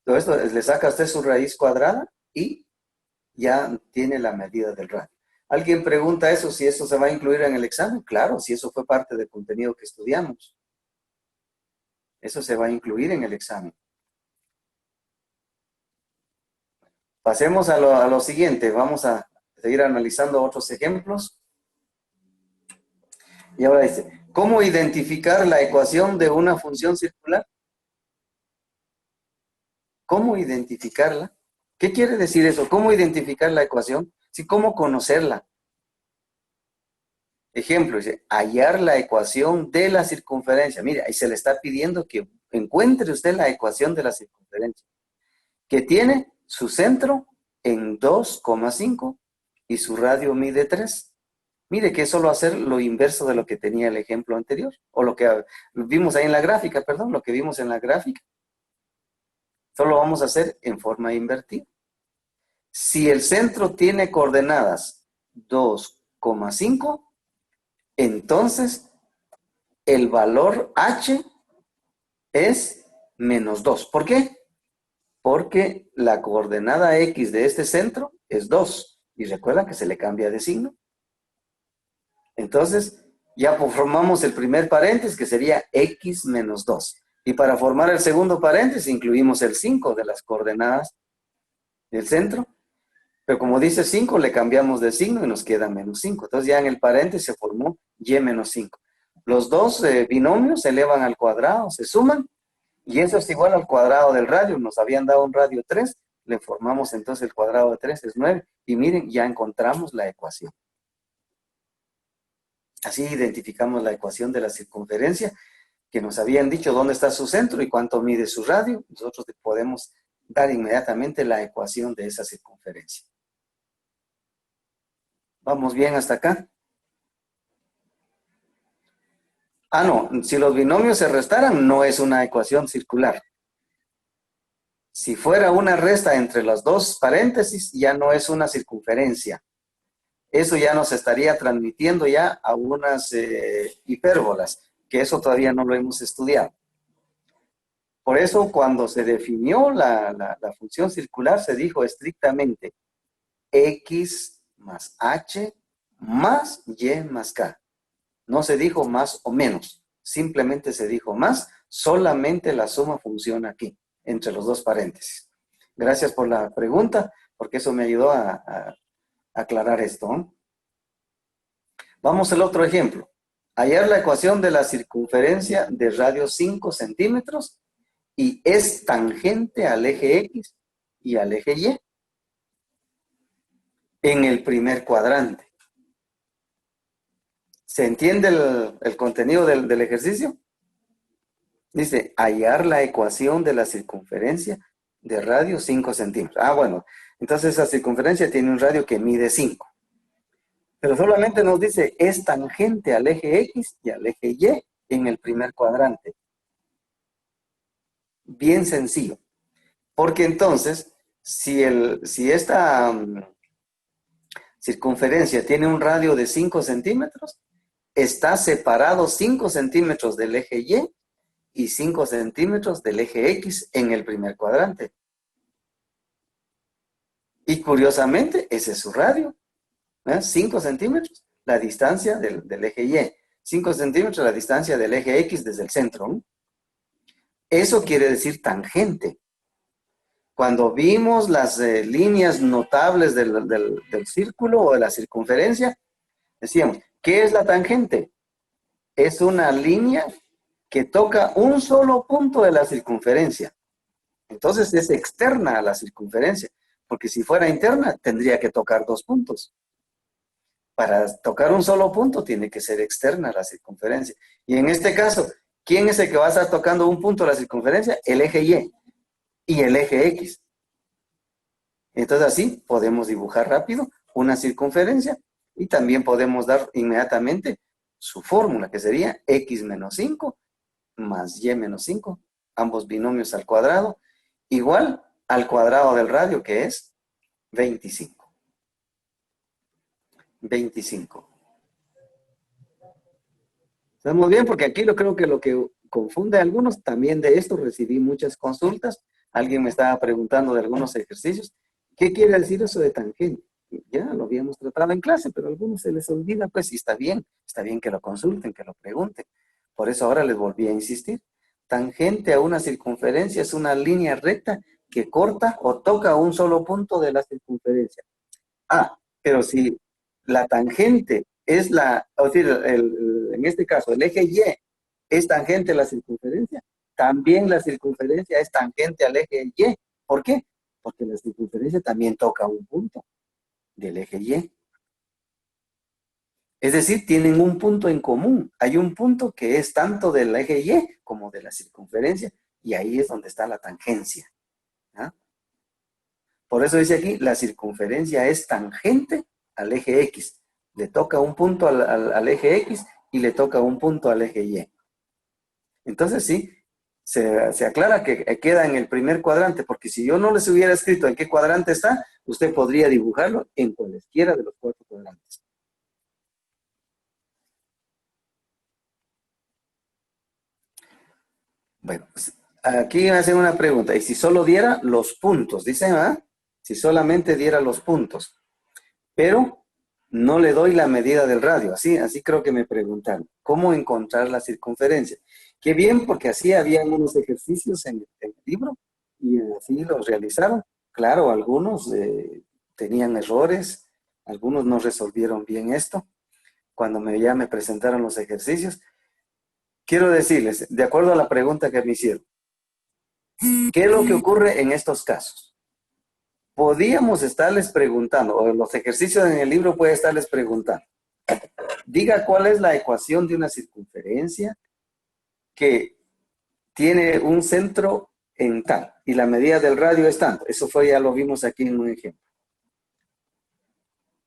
Todo esto le saca a usted su raíz cuadrada y ya tiene la medida del radio. ¿Alguien pregunta eso, si eso se va a incluir en el examen? Claro, si eso fue parte del contenido que estudiamos. Eso se va a incluir en el examen. Pasemos a lo siguiente. Vamos a seguir analizando otros ejemplos. Y ahora dice, ¿cómo identificar la ecuación de una función circular? ¿Cómo identificarla? ¿Qué quiere decir eso? ¿Cómo identificar la ecuación? Sí, ¿cómo conocerla? Ejemplo, dice, hallar la ecuación de la circunferencia. Mire, ahí se le está pidiendo que encuentre usted la ecuación de la circunferencia, que tiene su centro en 2,5 y su radio mide 3. Mire que es solo hacer lo inverso de lo que tenía el ejemplo anterior, o lo que vimos ahí en la gráfica, perdón, lo que vimos en la gráfica. Solo vamos a hacer en forma invertida. Si el centro tiene coordenadas 2,5, entonces el valor h es menos 2. ¿Por qué? Porque la coordenada x de este centro es 2. Y recuerda que se le cambia de signo. Entonces, ya formamos el primer paréntesis, que sería x menos 2. Y para formar el segundo paréntesis, incluimos el 5 de las coordenadas del centro. Pero como dice 5, le cambiamos de signo y nos queda menos 5. Entonces ya en el paréntesis se formó y menos 5. Los dos binomios se elevan al cuadrado, se suman, y eso es igual al cuadrado del radio. Nos habían dado un radio 3, le formamos entonces el cuadrado de 3, es 9. Y miren, ya encontramos la ecuación. Así identificamos la ecuación de la circunferencia, que nos habían dicho dónde está su centro y cuánto mide su radio. Nosotros podemos dar inmediatamente la ecuación de esa circunferencia. ¿Vamos bien hasta acá? Ah, no, si los binomios se restaran, no es una ecuación circular. Si fuera una resta entre los dos paréntesis, ya no es una circunferencia. Eso ya nos estaría transmitiendo ya a unas hipérbolas, que eso todavía no lo hemos estudiado. Por eso, cuando se definió la función circular, se dijo estrictamente x más h más y más k. No se dijo más o menos, simplemente se dijo más, solamente la suma funciona aquí. entre los dos paréntesis. Gracias por la pregunta, porque eso me ayudó a aclarar esto, ¿no? Vamos al otro ejemplo. Hallar la ecuación de la circunferencia de radio 5 centímetros y es tangente al eje X y al eje Y en el primer cuadrante. ¿Se entiende el contenido del ejercicio? Dice, hallar la ecuación de la circunferencia de radio 5 centímetros. Ah, bueno, entonces esa circunferencia tiene un radio que mide 5. Pero solamente nos dice, es tangente al eje X y al eje Y en el primer cuadrante. Bien sencillo. Porque entonces, si esta circunferencia tiene un radio de 5 centímetros, está separado 5 centímetros del eje Y 5 centímetros del eje X en el primer cuadrante. Y curiosamente, ese es su radio. 5 centímetros, la distancia del eje Y. 5 centímetros, la distancia del eje X desde el centro, ¿no? Eso quiere decir tangente. Cuando vimos las líneas notables del círculo o de la circunferencia, decíamos, ¿qué es la tangente? Es una línea que toca un solo punto de la circunferencia. Entonces es externa a la circunferencia, porque si fuera interna tendría que tocar 2 puntos. Para tocar un solo punto tiene que ser externa a la circunferencia. Y en este caso, ¿quién es el que va a estar tocando un punto de la circunferencia? El eje y el eje X. Entonces así podemos dibujar rápido una circunferencia y también podemos dar inmediatamente su fórmula, que sería X menos 5 más Y menos 5, ambos binomios al cuadrado, igual al cuadrado del radio, que es 25. 25. Estamos bien, porque aquí creo que lo que confunde a algunos, también de esto recibí muchas consultas. Alguien me estaba preguntando de algunos ejercicios. ¿Qué quiere decir eso de tangente? Ya lo habíamos tratado en clase, pero a algunos se les olvida, pues, y está bien que lo consulten, que lo pregunten. Por eso ahora les volví a insistir. Tangente a una circunferencia es una línea recta que corta o toca un solo punto de la circunferencia. Ah, pero si la tangente es es decir, en este caso, el eje Y es tangente a la circunferencia, también la circunferencia es tangente al eje Y. ¿Por qué? Porque la circunferencia también toca un punto del eje Y. Es decir, tienen un punto en común. Hay un punto que es tanto del eje Y como de la circunferencia, y ahí es donde está la tangencia. ¿Ah? Por eso dice aquí, la circunferencia es tangente al eje X. Le toca un punto al eje X y le toca un punto al eje Y. Entonces sí, se aclara que queda en el primer cuadrante, porque si yo no les hubiera escrito en qué cuadrante está, usted podría dibujarlo en cualesquiera de los 4 cuadrantes. Bueno, pues, aquí me hacen una pregunta. ¿Y si solo diera los puntos? Dicen, ¿ah? Si solamente diera los puntos. Pero no le doy la medida del radio. Así creo que me preguntaron. ¿Cómo encontrar la circunferencia? Qué bien, porque así había unos ejercicios en el libro y así los realizaron. Claro, algunos tenían errores, algunos no resolvieron bien esto. Cuando ya me presentaron los ejercicios, quiero decirles, de acuerdo a la pregunta que me hicieron, ¿qué es lo que ocurre en estos casos? Podíamos estarles preguntando, o los ejercicios en el libro puede estarles preguntando, diga cuál es la ecuación de una circunferencia que tiene un centro en tal, y la medida del radio es tanto. Eso ya lo vimos aquí en un ejemplo.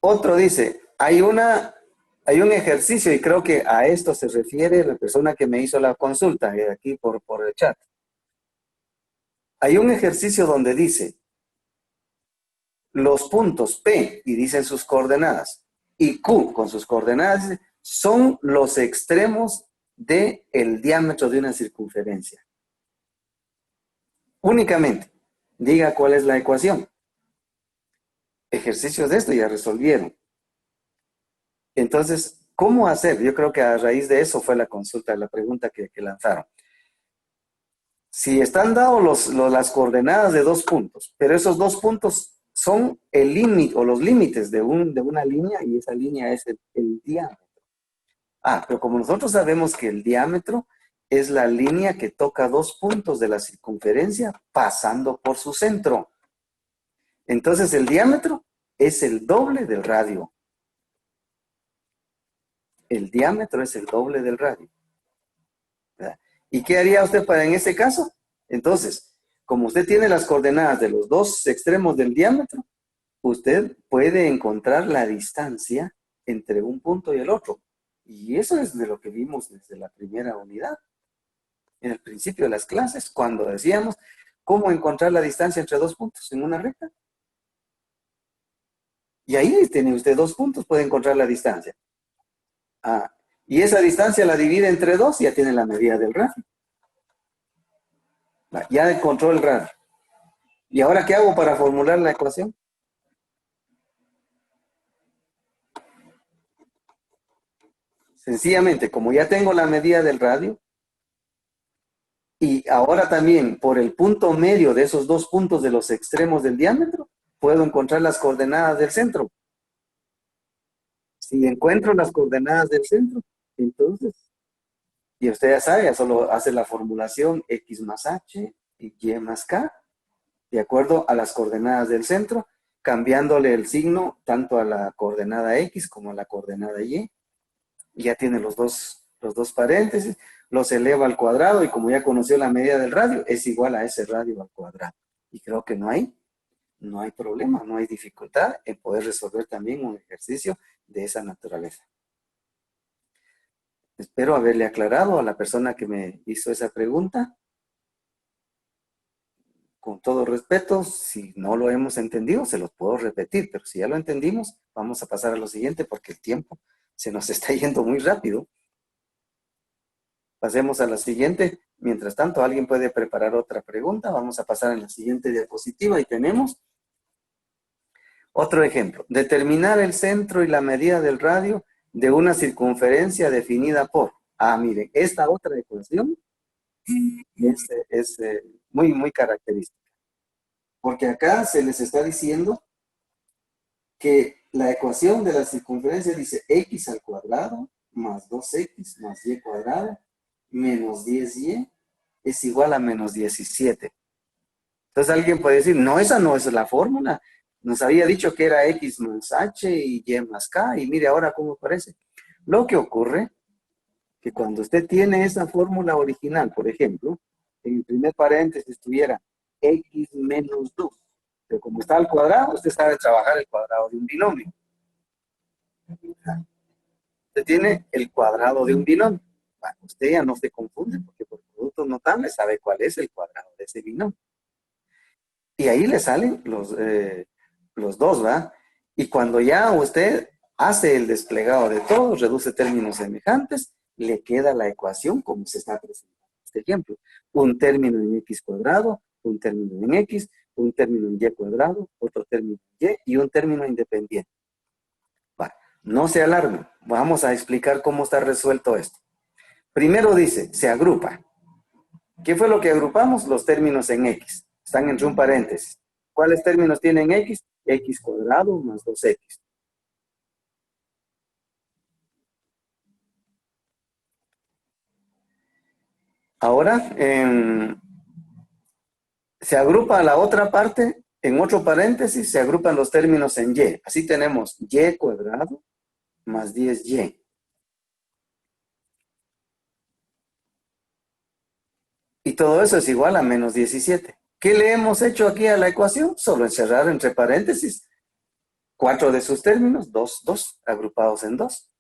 Otro dice, hay un ejercicio, y creo que a esto se refiere la persona que me hizo la consulta, aquí por el chat. Hay un ejercicio donde dice, los puntos P, y dicen sus coordenadas, y Q con sus coordenadas, son los extremos del diámetro de una circunferencia. Únicamente, diga cuál es la ecuación. Ejercicios de esto ya resolvieron. Entonces, ¿cómo hacer? Yo creo que a raíz de eso fue la consulta, la pregunta que lanzaron. Si están dados las coordenadas de 2 puntos, pero esos 2 puntos son el límite o los límites de una línea y esa línea es el diámetro. Pero como nosotros sabemos que el diámetro es la línea que toca 2 puntos de la circunferencia pasando por su centro. Entonces el diámetro es el doble del radio. El diámetro es el doble del radio. ¿Verdad? ¿Y qué haría usted en ese caso? Entonces, como usted tiene las coordenadas de los dos extremos del diámetro, usted puede encontrar la distancia entre un punto y el otro. Y eso es de lo que vimos desde la primera unidad. En el principio de las clases, cuando decíamos cómo encontrar la distancia entre 2 puntos en una recta. Y ahí tiene usted 2 puntos, puede encontrar la distancia. Y esa distancia la divide entre 2 y ya tiene la medida del radio. Ya encontró el radio. ¿Y ahora qué hago para formular la ecuación? Sencillamente, como ya tengo la medida del radio, y ahora también por el punto medio de esos 2 puntos de los extremos del diámetro, puedo encontrar las coordenadas del centro. Si encuentro las coordenadas del centro, entonces, y usted ya sabe, ya solo hace la formulación x más h y y más k, de acuerdo a las coordenadas del centro, cambiándole el signo tanto a la coordenada x como a la coordenada y ya tiene los dos paréntesis, los eleva al cuadrado y como ya conoció la medida del radio, es igual a ese radio al cuadrado. Y creo que no hay problema, no hay dificultad en poder resolver también un ejercicio de esa naturaleza. Espero haberle aclarado a la persona que me hizo esa pregunta. Con todo respeto, si no lo hemos entendido, se los puedo repetir, pero si ya lo entendimos, vamos a pasar a lo siguiente porque el tiempo se nos está yendo muy rápido. Pasemos a la siguiente. Mientras tanto, alguien puede preparar otra pregunta. Vamos a pasar a la siguiente diapositiva y tenemos otro ejemplo. Determinar el centro y la medida del radio de una circunferencia definida por. Miren, esta otra ecuación es muy, muy característica. Porque acá se les está diciendo que la ecuación de la circunferencia dice x al cuadrado más 2x más y cuadrado menos 10y es igual a menos 17. Entonces alguien puede decir, no, esa no es la fórmula. Nos había dicho que era x más h y y más k, y mire ahora cómo parece. Lo que ocurre que cuando usted tiene esa fórmula original, por ejemplo, en el primer paréntesis tuviera x menos 2, pero como está al cuadrado, usted sabe trabajar el cuadrado de un binomio. Usted tiene el cuadrado de un binomio. Bueno, usted ya no se confunde porque por productos notables sabe cuál es el cuadrado de ese binomio. Y ahí le salen los dos, ¿va? Y cuando ya usted hace el desplegado de todos, reduce términos semejantes, le queda la ecuación como se está presentando en este ejemplo. Un término en x cuadrado, un término en x, un término en y cuadrado, otro término en y un término independiente. Va, no se alarmen, vamos a explicar cómo está resuelto esto. Primero dice, se agrupa. ¿Qué fue lo que agrupamos? Los términos en x. Están entre un paréntesis. ¿Cuáles términos tienen x? X cuadrado más 2x. Ahora, se agrupa la otra parte, en otro paréntesis, se agrupan los términos en y. Así tenemos y cuadrado más 10y. Y todo eso es igual a menos 17. ¿Qué le hemos hecho aquí a la ecuación? Solo encerrar entre paréntesis 4 de sus términos, 2 agrupados en 2.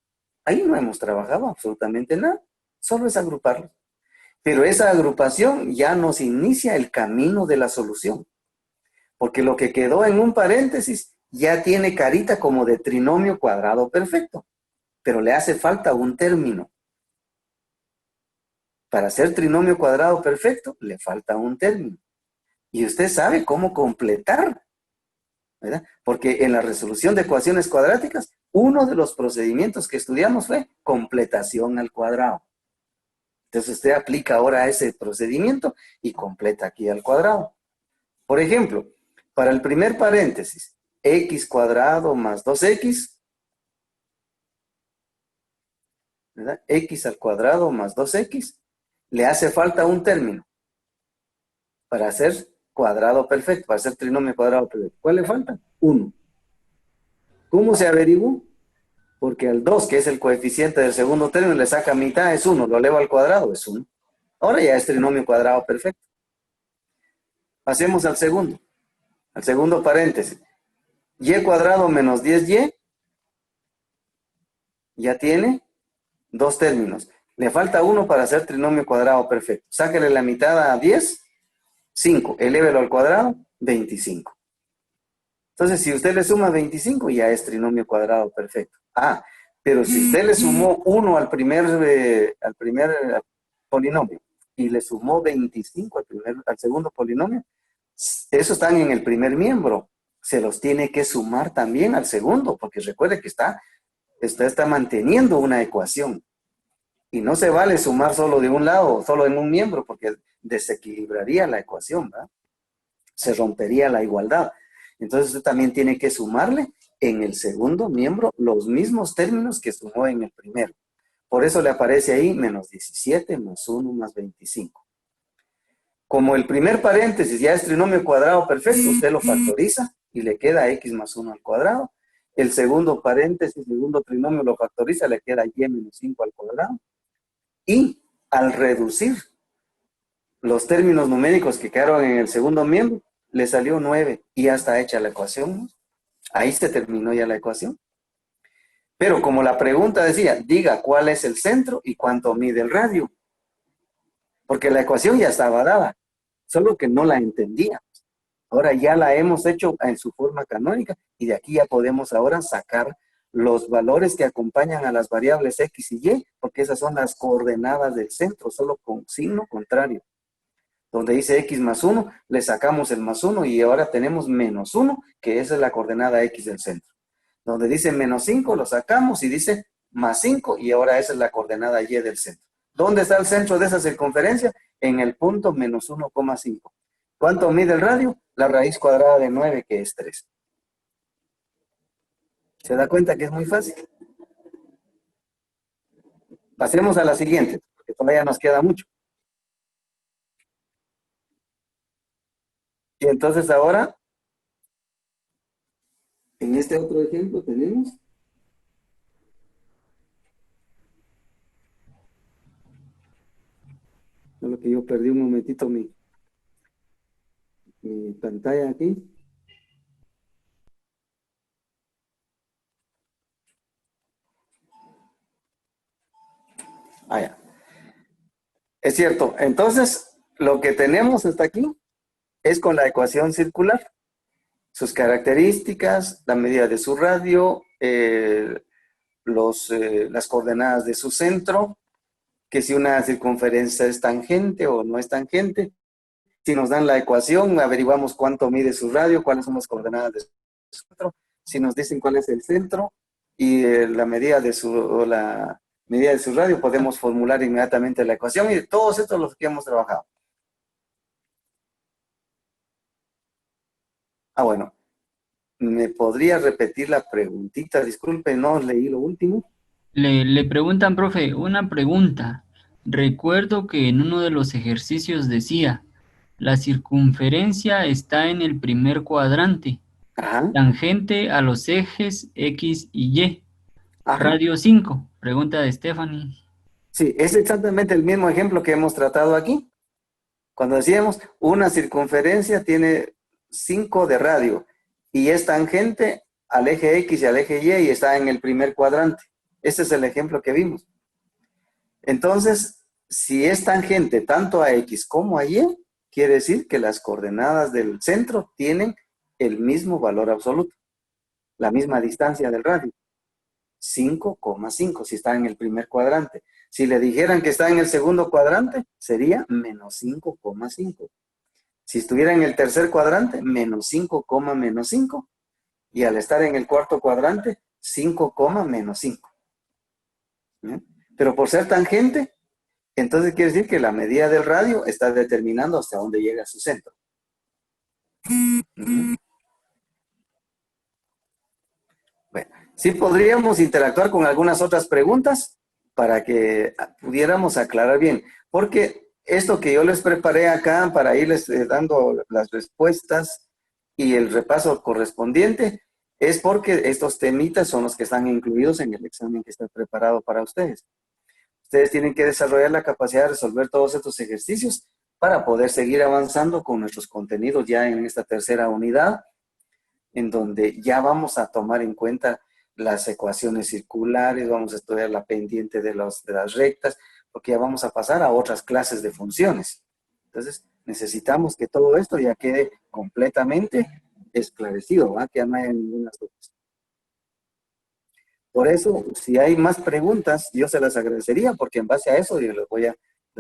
Ahí no hemos trabajado absolutamente nada, solo es agruparlos. Pero esa agrupación ya nos inicia el camino de la solución. Porque lo que quedó en un paréntesis ya tiene carita como de trinomio cuadrado perfecto. Pero le hace falta un término. Para ser trinomio cuadrado perfecto, le falta un término. Y usted sabe cómo completar, ¿verdad? Porque en la resolución de ecuaciones cuadráticas, uno de los procedimientos que estudiamos fue completación al cuadrado. Entonces usted aplica ahora ese procedimiento y completa aquí al cuadrado. Por ejemplo, para el primer paréntesis, x cuadrado más 2x, ¿verdad? X al cuadrado más 2x, le hace falta un término para hacer cuadrado perfecto, para hacer trinomio cuadrado perfecto. ¿Cuál le falta? 1. ¿Cómo se averiguó? Porque al 2, que es el coeficiente del segundo término, le saca mitad, es 1, lo elevo al cuadrado, es 1. Ahora ya es trinomio cuadrado perfecto. Pasemos al segundo paréntesis. Y cuadrado menos 10y ya tiene dos términos. Le falta 1 para hacer trinomio cuadrado perfecto. Sáquele la mitad a 10, 5. Elévelo al cuadrado, 25. Entonces, si usted le suma 25, ya es trinomio cuadrado perfecto. Ah, pero si usted le sumó 1 al primer polinomio y le sumó 25 al segundo polinomio, esos están en el primer miembro. Se los tiene que sumar también al segundo, porque recuerde que está manteniendo una ecuación. Y no se vale sumar solo de un lado, solo en un miembro, porque desequilibraría la ecuación, ¿verdad? Se rompería la igualdad. Entonces usted también tiene que sumarle en el segundo miembro los mismos términos que sumó en el primero. Por eso le aparece ahí menos 17 más 1 más 25. Como el primer paréntesis ya es trinomio cuadrado perfecto, usted lo factoriza y le queda x más 1 al cuadrado. El segundo paréntesis, segundo trinomio lo factoriza, le queda y menos 5 al cuadrado. Y al reducir los términos numéricos que quedaron en el segundo miembro, le salió 9 y ya está hecha la ecuación, ¿no? Ahí se terminó ya la ecuación. Pero como la pregunta decía, diga cuál es el centro y cuánto mide el radio. Porque la ecuación ya estaba dada, solo que no la entendía. Ahora ya la hemos hecho en su forma canónica y de aquí ya podemos ahora sacar los valores que acompañan a las variables x y y, porque esas son las coordenadas del centro, solo con signo contrario. Donde dice x más 1, le sacamos el más 1 y ahora tenemos menos 1, que esa es la coordenada x del centro. Donde dice menos 5, lo sacamos y dice más 5 y ahora esa es la coordenada y del centro. ¿Dónde está el centro de esa circunferencia? En el punto menos 1,5. ¿Cuánto mide el radio? La raíz cuadrada de 9, que es 3. ¿Se da cuenta que es muy fácil? Pasemos a la siguiente, porque todavía nos queda mucho. Y entonces ahora, en este otro ejemplo tenemos solo que yo perdí un momentito mi pantalla aquí. Ah, ya. Es cierto. Entonces, lo que tenemos hasta aquí es con la ecuación circular. Sus características, la medida de su radio, las coordenadas de su centro, que si una circunferencia es tangente o no es tangente. Si nos dan la ecuación, averiguamos cuánto mide su radio, cuáles son las coordenadas de su centro. Si nos dicen cuál es el centro y la medida de su radio, podemos formular inmediatamente la ecuación y de todos estos los que hemos trabajado. Ah, bueno. ¿Me podría repetir la preguntita? Disculpe, no leí lo último. Le preguntan, profe, una pregunta. Recuerdo que en uno de los ejercicios decía, la circunferencia está en el primer cuadrante, Ajá, tangente a los ejes X y Y. ajá. Radio 5. Pregunta de Stephanie. Sí, es exactamente el mismo ejemplo que hemos tratado aquí. Cuando decíamos, una circunferencia tiene 5 de radio y es tangente al eje X y al eje Y está en el primer cuadrante. Ese es el ejemplo que vimos. Entonces, si es tangente tanto a X como a Y, quiere decir que las coordenadas del centro tienen el mismo valor absoluto, la misma distancia del radio. 5,5 si está en el primer cuadrante. Si le dijeran que está en el segundo cuadrante, sería menos 5,5. Si estuviera en el tercer cuadrante, menos 5, menos 5. Y al estar en el cuarto cuadrante, 5, menos 5. ¿Bien? Pero por ser tangente, Entonces quiere decir que la medida del radio está determinando hasta dónde llega su centro. Ujú. Bueno, sí podríamos interactuar con algunas otras preguntas para que pudiéramos aclarar bien, porque esto que yo les preparé acá para irles dando las respuestas y el repaso correspondiente es porque estos temitas son los que están incluidos en el examen que está preparado para ustedes. Ustedes tienen que desarrollar la capacidad de resolver todos estos ejercicios para poder seguir avanzando con nuestros contenidos ya en esta tercera unidad, en donde ya vamos a tomar en cuenta las ecuaciones circulares, vamos a estudiar la pendiente de las rectas, porque ya vamos a pasar a otras clases de funciones. Entonces, necesitamos que todo esto ya quede completamente esclarecido, ¿va? Que ya no haya ninguna duda. Por eso, si hay más preguntas, yo se las agradecería, porque en base a eso yo les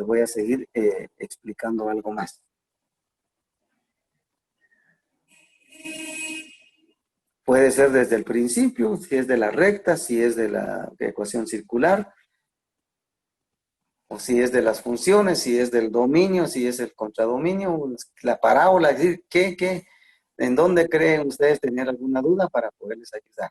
voy a seguir explicando algo más. Puede ser desde el principio, si es de la recta, si es de la ecuación circular, o si es de las funciones, si es del dominio, si es el contradominio, la parábola, es decir, ¿en dónde creen ustedes tener alguna duda para poderles ayudar?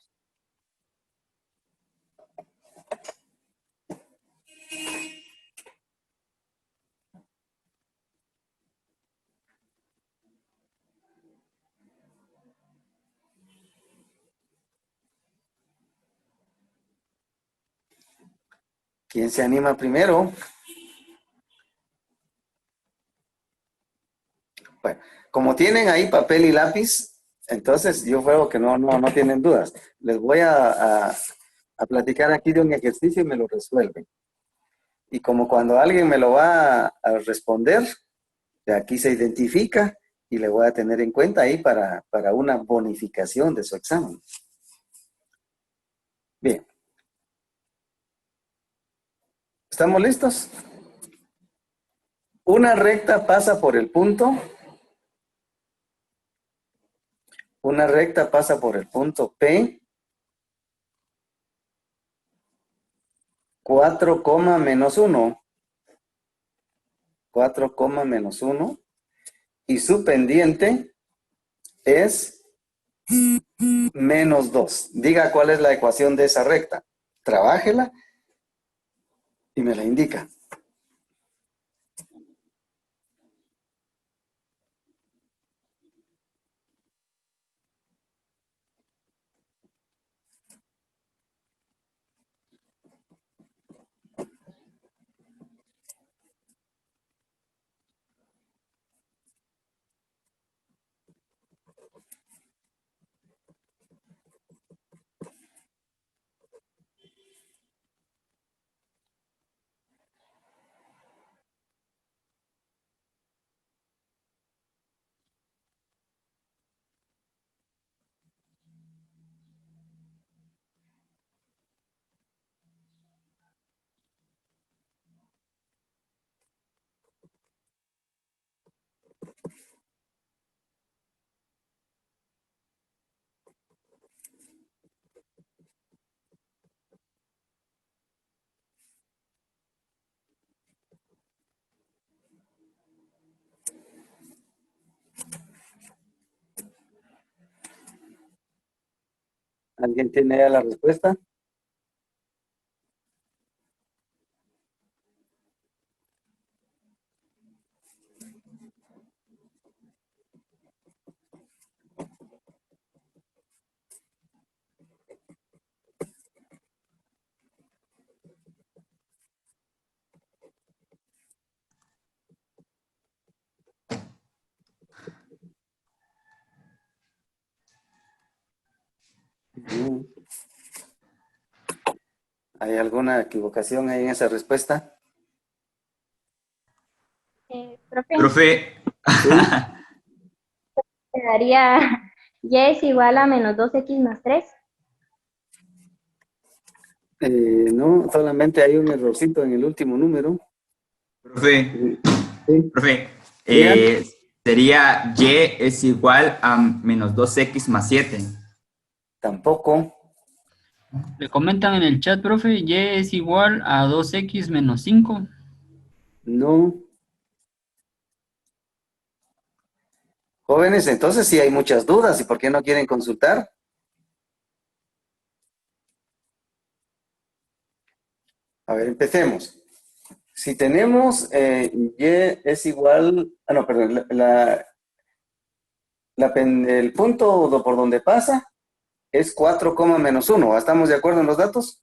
¿Quién se anima primero? Bueno, como tienen ahí papel y lápiz, entonces yo creo que no tienen dudas. Les voy a platicar aquí de un ejercicio y me lo resuelven. Y como cuando alguien me lo va a responder, de aquí se identifica y le voy a tener en cuenta ahí para una bonificación de su examen. Bien. ¿Estamos listos? Una recta pasa por el punto. Una recta pasa por el punto P. 4, menos 1. 4, menos 1. Y su pendiente es menos 2. Diga cuál es la ecuación de esa recta. Trabájela y me la indica. ¿Alguien tiene ya la respuesta? ¿Hay alguna equivocación ahí en esa respuesta? Profe, Profe, Sí. quedaría y es igual a menos 2x más 3. No, solamente hay un errorcito en el último número. profe, Sí. profe, Digan. sería y es igual a menos 2x más 7. Tampoco. Le comentan en el chat, profe, y es igual a 2x menos 5. No. Jóvenes, entonces sí hay muchas dudas. ¿Y por qué no quieren consultar? A ver, empecemos. Si tenemos y es igual, no, perdón, el punto por donde pasa es 4, menos 1. ¿Estamos de acuerdo en los datos?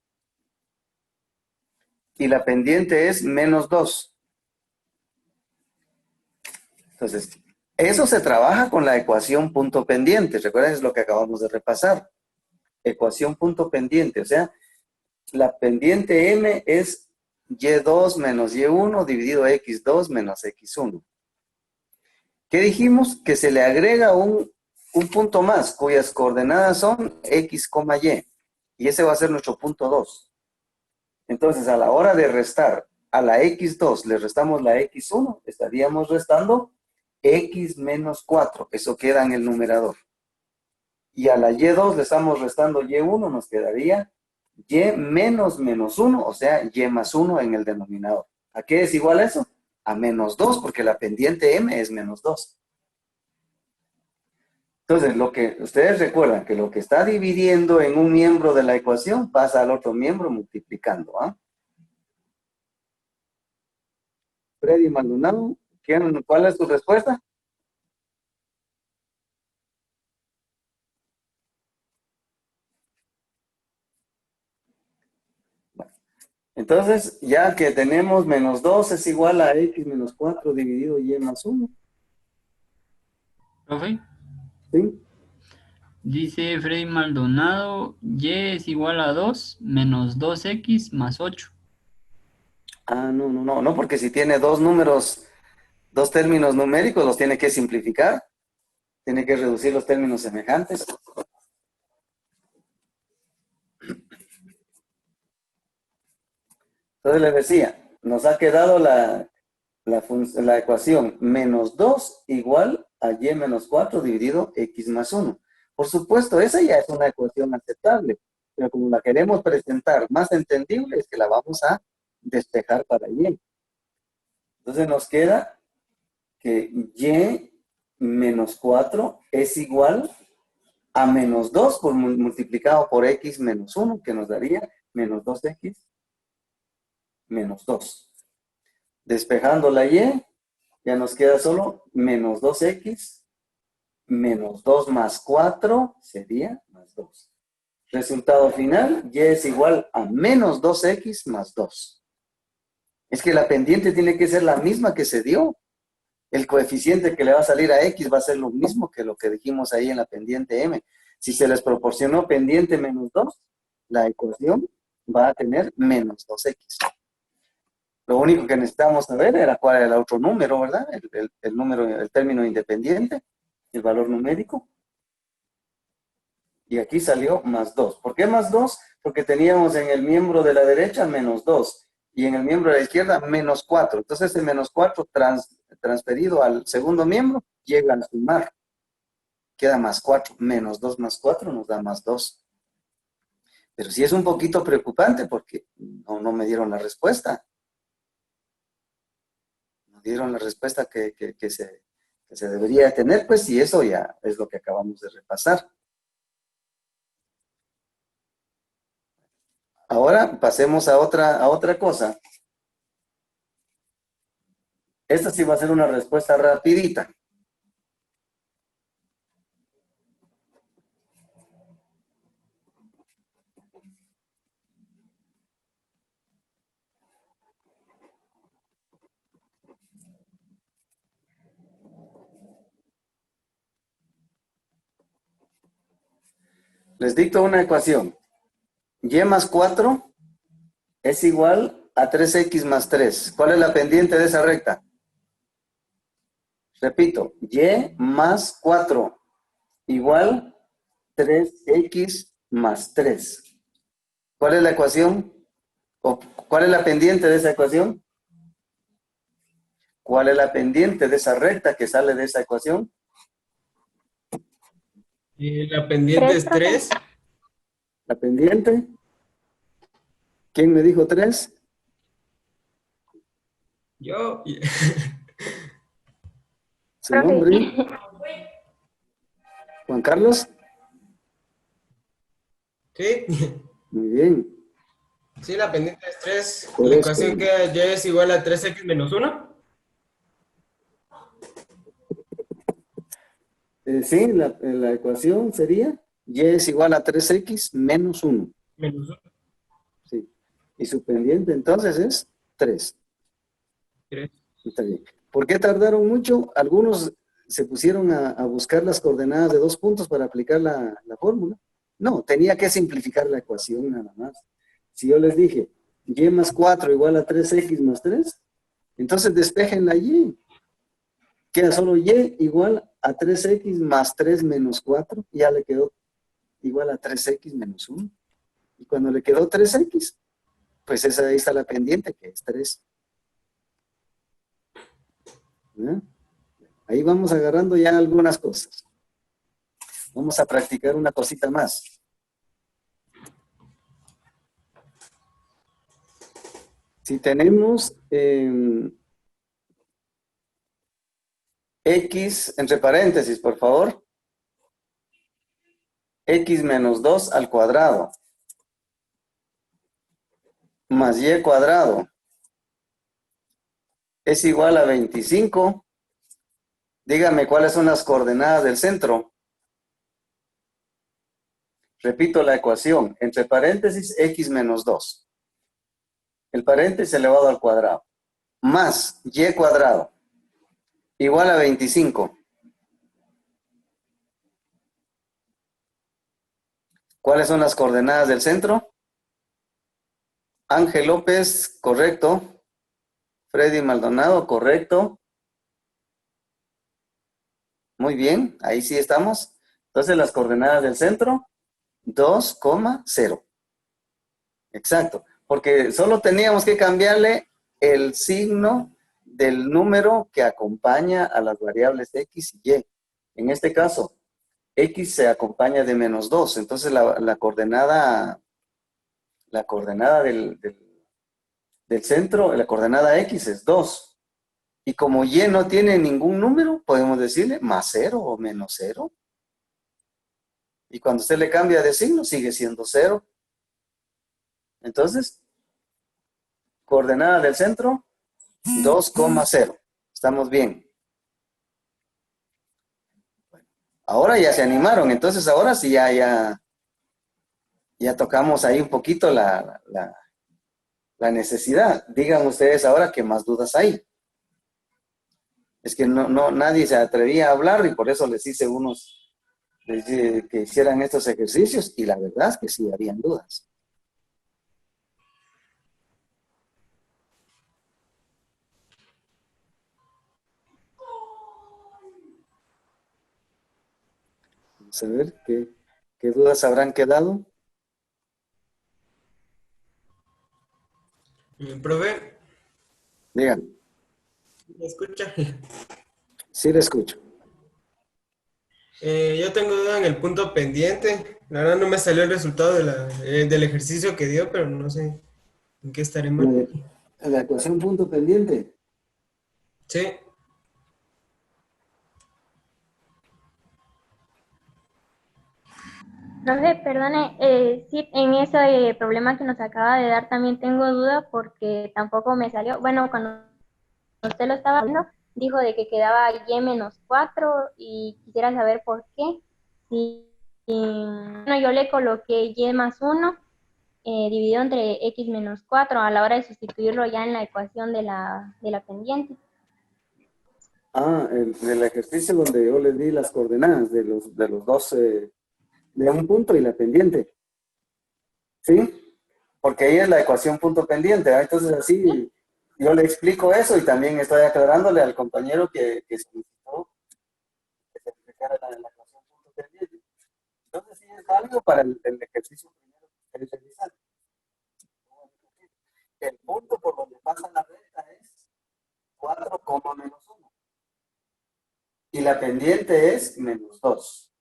Y la pendiente es menos 2. Entonces, eso se trabaja con la ecuación punto pendiente. Recuerden, es lo que acabamos de repasar. Ecuación punto pendiente. O sea, la pendiente m es y2 menos y1 dividido x2 menos x1. ¿Qué dijimos? Que se le agrega un punto más, cuyas coordenadas son x, y. Y ese va a ser nuestro punto 2. Entonces, a la hora de restar a la x2, le restamos la x1, estaríamos restando x menos 4. Eso queda en el numerador. Y a la y2 le estamos restando y1, nos quedaría y menos 1, o sea, y más 1 en el denominador. ¿A qué es igual eso? A menos 2, porque la pendiente m es menos 2. Entonces, lo que ustedes recuerdan, que lo que está dividiendo en un miembro de la ecuación pasa al otro miembro multiplicando. ¿Ah? Freddy Maldonado, ¿cuál es tu respuesta? Entonces, ya que tenemos menos 2 es igual a x menos 4 dividido y más 1. Profe, ¿Sí? dice Freddy Maldonado, y es igual a 2 menos 2x más 8. Ah, no, porque si tiene dos números, dos términos numéricos, los tiene que simplificar. Tiene que reducir los términos semejantes. Entonces les decía, nos ha quedado la ecuación menos 2 igual a y menos 4 dividido x más 1. Por supuesto, esa ya es una ecuación aceptable, pero como la queremos presentar más entendible, es que la vamos a despejar para y. Entonces nos queda que y menos 4 es igual a menos 2 multiplicado por x menos 1, que nos daría menos 2x menos 2. Despejando la y, ya nos queda solo menos 2x menos 2 más 4 sería más 2. Resultado final, y es igual a menos 2x más 2. Es que la pendiente tiene que ser la misma que se dio. El coeficiente que le va a salir a x va a ser lo mismo que lo que dijimos ahí en la pendiente m. Si se les proporcionó pendiente menos 2, la ecuación va a tener menos 2x. Lo único que necesitamos saber era cuál era el otro número, ¿verdad? El número, el término independiente, el valor numérico. Y aquí salió más 2. ¿Por qué más 2? Porque teníamos en el miembro de la derecha menos 2 y en el miembro de la izquierda menos 4. Entonces el menos 4 transferido al segundo miembro llega a sumar. Queda más 4. Menos 2 más 4 nos da más 2. Pero sí es un poquito preocupante porque no me dieron la respuesta. No dieron la respuesta que se debería tener, pues, y eso ya es lo que acabamos de repasar. Ahora pasemos a otra cosa. Esta sí va a ser una respuesta rapidita. Les dicto una ecuación. Y más 4 es igual a 3x más 3. ¿Cuál es la pendiente de esa recta? Repito, y más 4 igual 3x más 3. ¿Cuál es la ecuación? ¿O cuál es la pendiente de esa ecuación? ¿Cuál es la pendiente de esa recta que sale de esa ecuación? La pendiente es 3. ¿La pendiente? ¿Quién me dijo 3? Yo. ¿Su Profe. nombre? Juan Carlos. Sí. Muy bien. Sí, la pendiente es 3. Por La eso. ecuación que y es igual a 3x menos 1. Sí, la ecuación sería y es igual a 3x menos 1. Menos 1. Sí. Y su pendiente entonces es 3. 3. Está bien. ¿Por qué tardaron mucho? Algunos se pusieron a buscar las coordenadas de 2 puntos para aplicar la fórmula. No, tenía que simplificar la ecuación nada más. Si yo les dije y más 4 igual a 3x más 3, entonces despejen la y. Queda solo y igual a 3x más 3 menos 4. Y ya le quedó igual a 3x menos 1. Y cuando le quedó 3x, pues esa ahí está la pendiente, que es 3. ¿Eh? Ahí vamos agarrando ya algunas cosas. Vamos a practicar una cosita más. Si tenemos x, entre paréntesis, por favor, x menos 2 al cuadrado, más y cuadrado, es igual a 25. Dígame cuáles son las coordenadas del centro. Repito la ecuación, entre paréntesis, x menos 2. El paréntesis elevado al cuadrado, más y cuadrado, igual a 25. ¿Cuáles son las coordenadas del centro? Ángel López, correcto. Freddy Maldonado, correcto. Muy bien, ahí sí estamos. Entonces las coordenadas del centro, 2,0. Exacto, porque solo teníamos que cambiarle el signo del número que acompaña a las variables x y y. En este caso, x se acompaña de menos 2, entonces la coordenada del centro, la coordenada x es 2. Y como y no tiene ningún número, podemos decirle más 0 o menos 0. Y cuando usted le cambia de signo, sigue siendo 0. Entonces, coordenada del centro, 2,0. Estamos bien. Ahora ya se animaron, entonces ahora sí ya tocamos ahí un poquito la necesidad. Digan ustedes ahora qué más dudas hay. Es que nadie se atrevía a hablar y por eso les hice que hicieran estos ejercicios y la verdad es que sí habían dudas. Vamos a ver qué dudas habrán quedado. Profe, Digan, ¿me escucha? sí le escucho. Yo tengo duda en el punto pendiente. La verdad no me salió el resultado del ejercicio que dio, pero no sé en qué estaré mal. La ecuación punto pendiente. Sí. Profe, perdone, sí, en ese problema que nos acaba de dar también tengo duda porque tampoco me salió. Bueno, cuando usted lo estaba viendo, dijo de que quedaba y menos 4 y quisiera saber por qué. Bueno, yo le coloqué y más 1 dividido entre x menos 4 a la hora de sustituirlo ya en la ecuación de la pendiente. El ejercicio donde yo les di las coordenadas de los dos, de un punto y la pendiente. ¿Sí? Porque ahí es la ecuación punto pendiente, ¿eh? Entonces así yo le explico eso y también estoy aclarándole al compañero que solicitó que se explicara la ecuación punto pendiente. Entonces sí es válido para el ejercicio primero que ustedes realizan. El punto por donde pasa la recta es 4, menos 1. Y la pendiente es menos 2.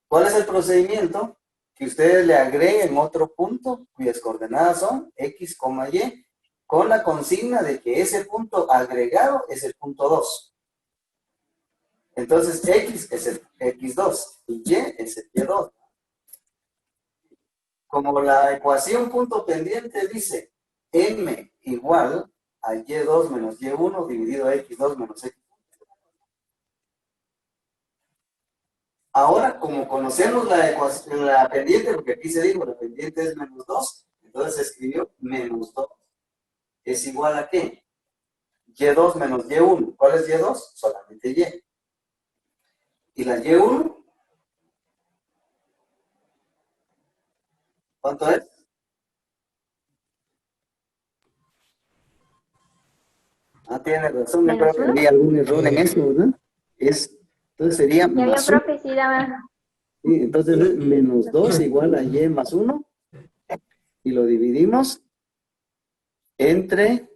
¿Cuál es el procedimiento? Que ustedes le agreguen otro punto cuyas coordenadas son x, y, con la consigna de que ese punto agregado es el punto 2. Entonces, X es el X2 y Y es el Y2. Como la ecuación punto pendiente dice M igual a Y2 menos Y1 dividido a X2 menos X1. Ahora, como conocemos la ecuación, la pendiente, porque aquí se dijo la pendiente es menos 2, entonces se escribió menos 2. ¿Es igual a qué? Y2 menos Y1. ¿Cuál es Y2? Solamente Y. ¿Y la Y1? ¿Cuánto es? Tiene razón, yo creo que había algún error en eso, ¿verdad? Entonces sería Ya había más 1. profe, sí, daba. Sí, entonces es menos 2 igual a Y más 1. Y lo dividimos entre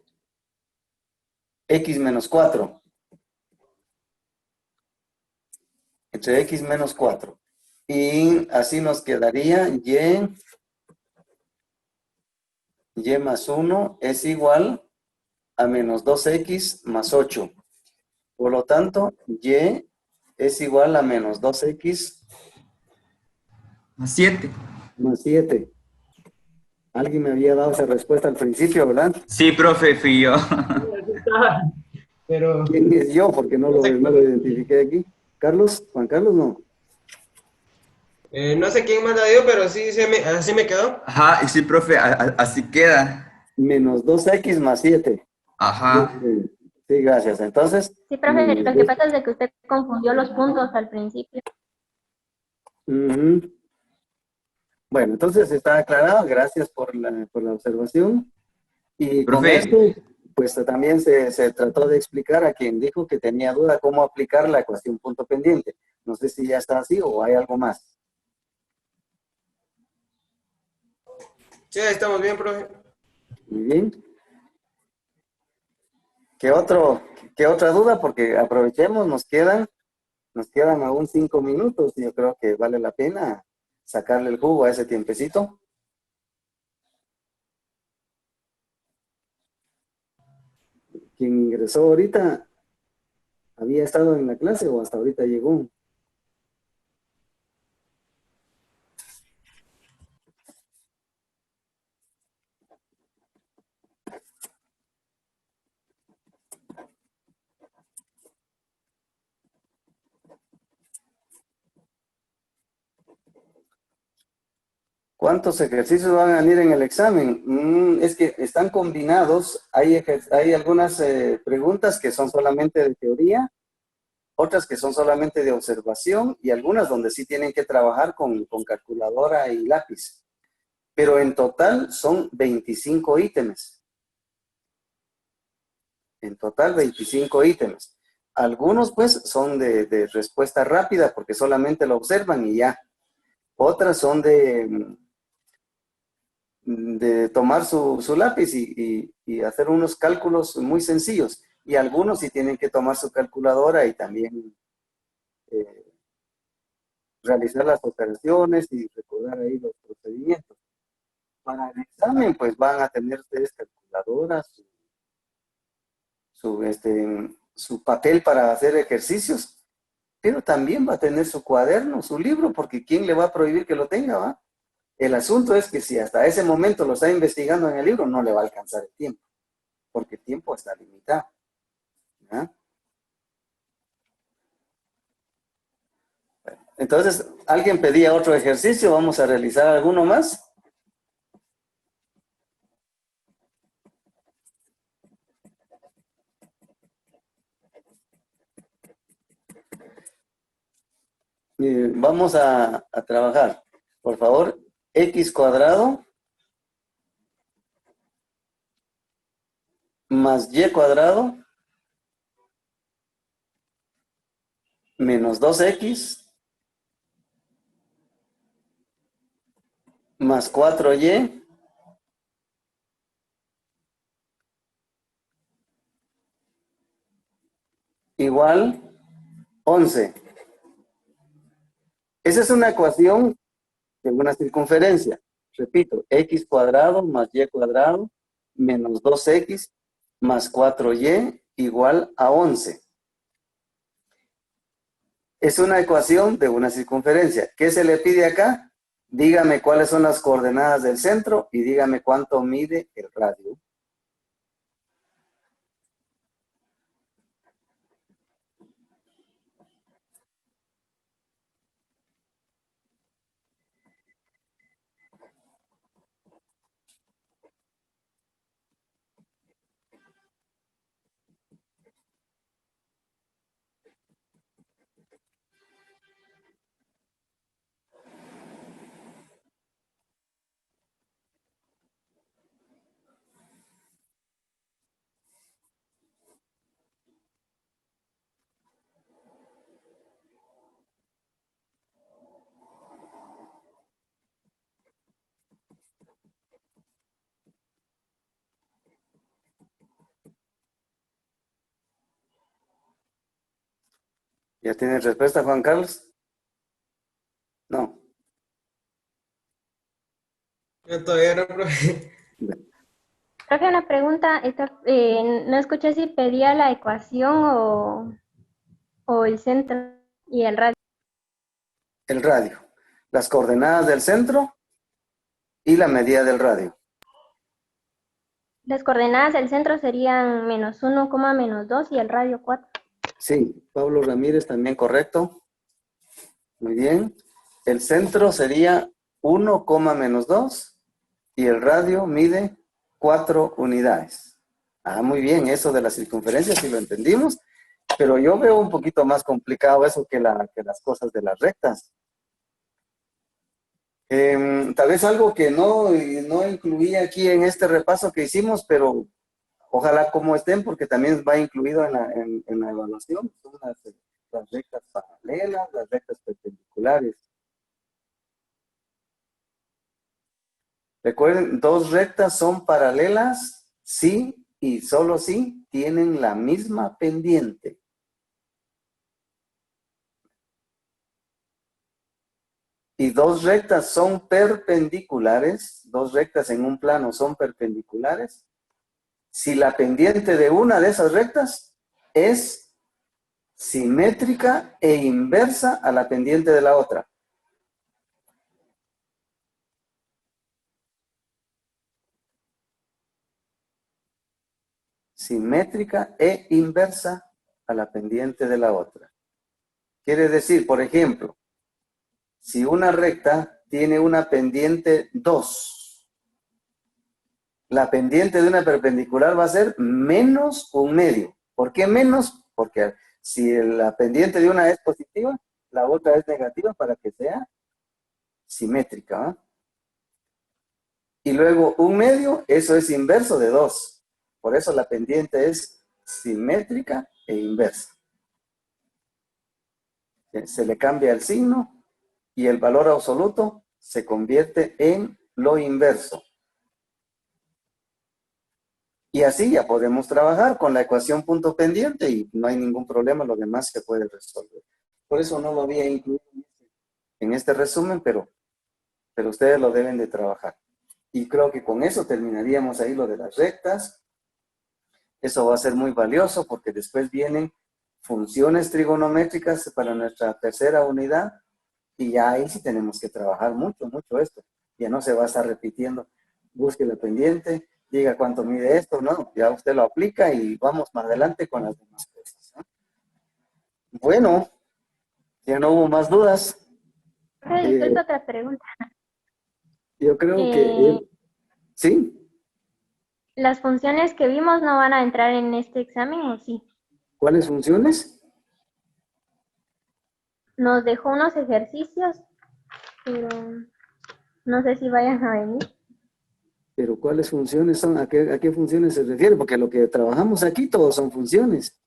X menos 4. Entre X menos 4. Y así nos quedaría Y más 1 es igual a menos 2X más 8. Por lo tanto, Y es igual a menos 2X Más 7. más 7. Alguien me había dado esa respuesta al principio, ¿verdad? Sí, profe, fui yo. Pero ¿Quién es yo? Porque no lo identifiqué aquí. ¿Carlos? ¿Juan Carlos? No. no sé quién más la dio, pero sí, así me quedó. Ajá, y sí, profe, así queda. Menos 2X más 7. Ajá. Sí, gracias. Entonces, Sí, profe, lo que pasa es de que usted confundió los puntos al principio. bueno, entonces está aclarado. Gracias por la observación. Y con Profe, esto, pues también se trató de explicar a quien dijo que tenía duda cómo aplicar la ecuación punto pendiente. No sé si ya está así o hay algo más. Sí, ahí estamos bien, profe. Muy bien. ¿Qué otra duda? Porque aprovechemos, nos quedan aún 5 minutos. Yo creo que vale la pena sacarle el jugo a ese tiempecito. Quien ingresó ahorita, ¿había estado en la clase o hasta ahorita llegó? ¿Cuántos ejercicios van a venir en el examen? Es que están combinados. Hay algunas preguntas que son solamente de teoría, otras que son solamente de observación y algunas donde sí tienen que trabajar con calculadora y lápiz. Pero en total son 25 ítems. En total 25 ítems. Algunos pues son de respuesta rápida porque solamente lo observan y ya. Otras son de tomar su lápiz y hacer unos cálculos muy sencillos. Y algunos sí tienen que tomar su calculadora y también realizar las operaciones y recordar ahí los procedimientos. Para el examen, pues van a tener ustedes calculadoras, su papel para hacer ejercicios, pero también va a tener su cuaderno, su libro, porque ¿quién le va a prohibir que lo tenga, va? El asunto es que si hasta ese momento lo está investigando en el libro, no le va a alcanzar el tiempo, porque el tiempo está limitado. ¿Ya? Entonces, ¿alguien pedía otro ejercicio? ¿Vamos a realizar alguno más? Vamos a trabajar. Por favor, x cuadrado más y cuadrado menos 2x más 4y igual 11. Esa es una ecuación de una circunferencia. Repito, x cuadrado más y cuadrado menos 2x más 4y igual a 11. Es una ecuación de una circunferencia. ¿Qué se le pide acá? Dígame cuáles son las coordenadas del centro y dígame cuánto mide el radio. ¿Ya tiene respuesta, Juan Carlos? No. No, todavía no, profe. Profe, una pregunta, no escuché si pedía la ecuación o el centro y el radio. El radio. Las coordenadas del centro y la medida del radio. Las coordenadas del centro serían menos 1, menos 2 y el radio 4. Sí, Pablo Ramírez también correcto. Muy bien. El centro sería 1, menos 2 y el radio mide 4 unidades. Ah, muy bien, eso de la circunferencia sí lo entendimos, pero yo veo un poquito más complicado eso que las cosas de las rectas. Tal vez algo que no incluí aquí en este repaso que hicimos, pero ojalá como estén, porque también va incluido en la evaluación, son las rectas paralelas, las rectas perpendiculares. Recuerden, dos rectas son paralelas si y solo si tienen la misma pendiente. Y dos rectas son perpendiculares, dos rectas en un plano son perpendiculares, si la pendiente de una de esas rectas es simétrica e inversa a la pendiente de la otra. Simétrica e inversa a la pendiente de la otra. Quiere decir, por ejemplo, si una recta tiene una pendiente 2, la pendiente de una perpendicular va a ser menos un medio. ¿Por qué menos? Porque si la pendiente de una es positiva, la otra es negativa para que sea simétrica. ¿Eh? Y luego un medio, eso es inverso de 2. Por eso la pendiente es simétrica e inversa. Se le cambia el signo y el valor absoluto se convierte en lo inverso. Y así ya podemos trabajar con la ecuación punto pendiente y no hay ningún problema, lo demás se puede resolver. Por eso no lo había incluido en este resumen, pero ustedes lo deben de trabajar. Y creo que con eso terminaríamos ahí lo de las rectas. Eso va a ser muy valioso porque después vienen funciones trigonométricas para nuestra tercera unidad y ya ahí sí tenemos que trabajar mucho esto. Ya no se va a estar repitiendo. Busque la pendiente, diga cuánto mide esto, no, ya usted lo aplica y vamos más adelante con las demás cosas, ¿no? Bueno, ya no hubo más dudas. Disculpa otra pregunta. Yo creo que sí. ¿Las funciones que vimos no van a entrar en este examen o sí? ¿Cuáles funciones? Nos dejó unos ejercicios, pero no sé si vayan a venir. Pero ¿cuáles funciones son? ¿A qué funciones se refiere? Porque lo que trabajamos aquí todos son funciones.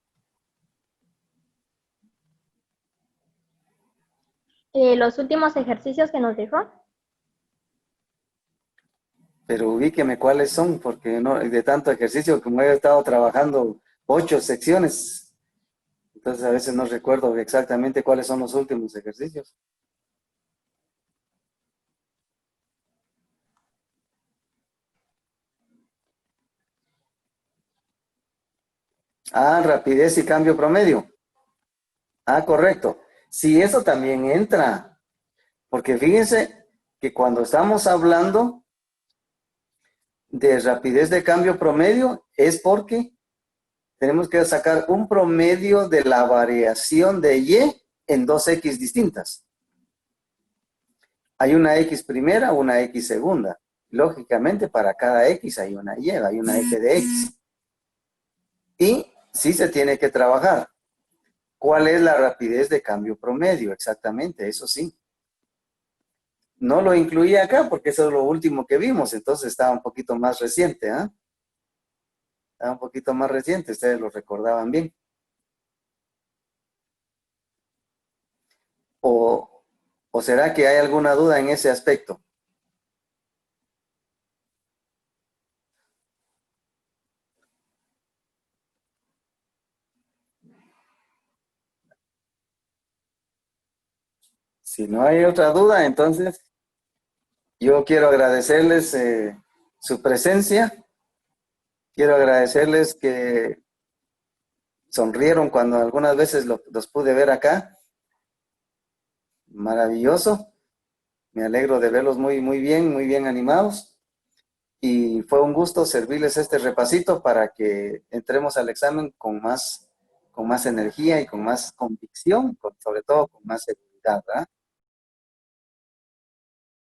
Los últimos ejercicios que nos dejó. Pero ubíqueme cuáles son, porque no, de tanto ejercicio como he estado trabajando 8 secciones, entonces a veces no recuerdo exactamente cuáles son los últimos ejercicios. Ah, rapidez y cambio promedio. Ah, correcto. Sí, eso también entra. Porque fíjense que cuando estamos hablando de rapidez de cambio promedio es porque tenemos que sacar un promedio de la variación de Y en dos X distintas. Hay una X primera, una X segunda. Lógicamente, para cada X hay una Y, hay una F de X. Y sí se tiene que trabajar. ¿Cuál es la rapidez de cambio promedio? Exactamente, eso sí. No lo incluí acá porque eso es lo último que vimos, entonces estaba un poquito más reciente, ¿eh? Estaba un poquito más reciente, ustedes lo recordaban bien. ¿O será que hay alguna duda en ese aspecto? Si no hay otra duda, entonces yo quiero agradecerles su presencia. Quiero agradecerles que sonrieron cuando algunas veces los pude ver acá. Maravilloso. Me alegro de verlos muy bien animados. Y fue un gusto servirles este repasito para que entremos al examen con más energía y con más convicción, sobre todo con más seguridad, ¿verdad?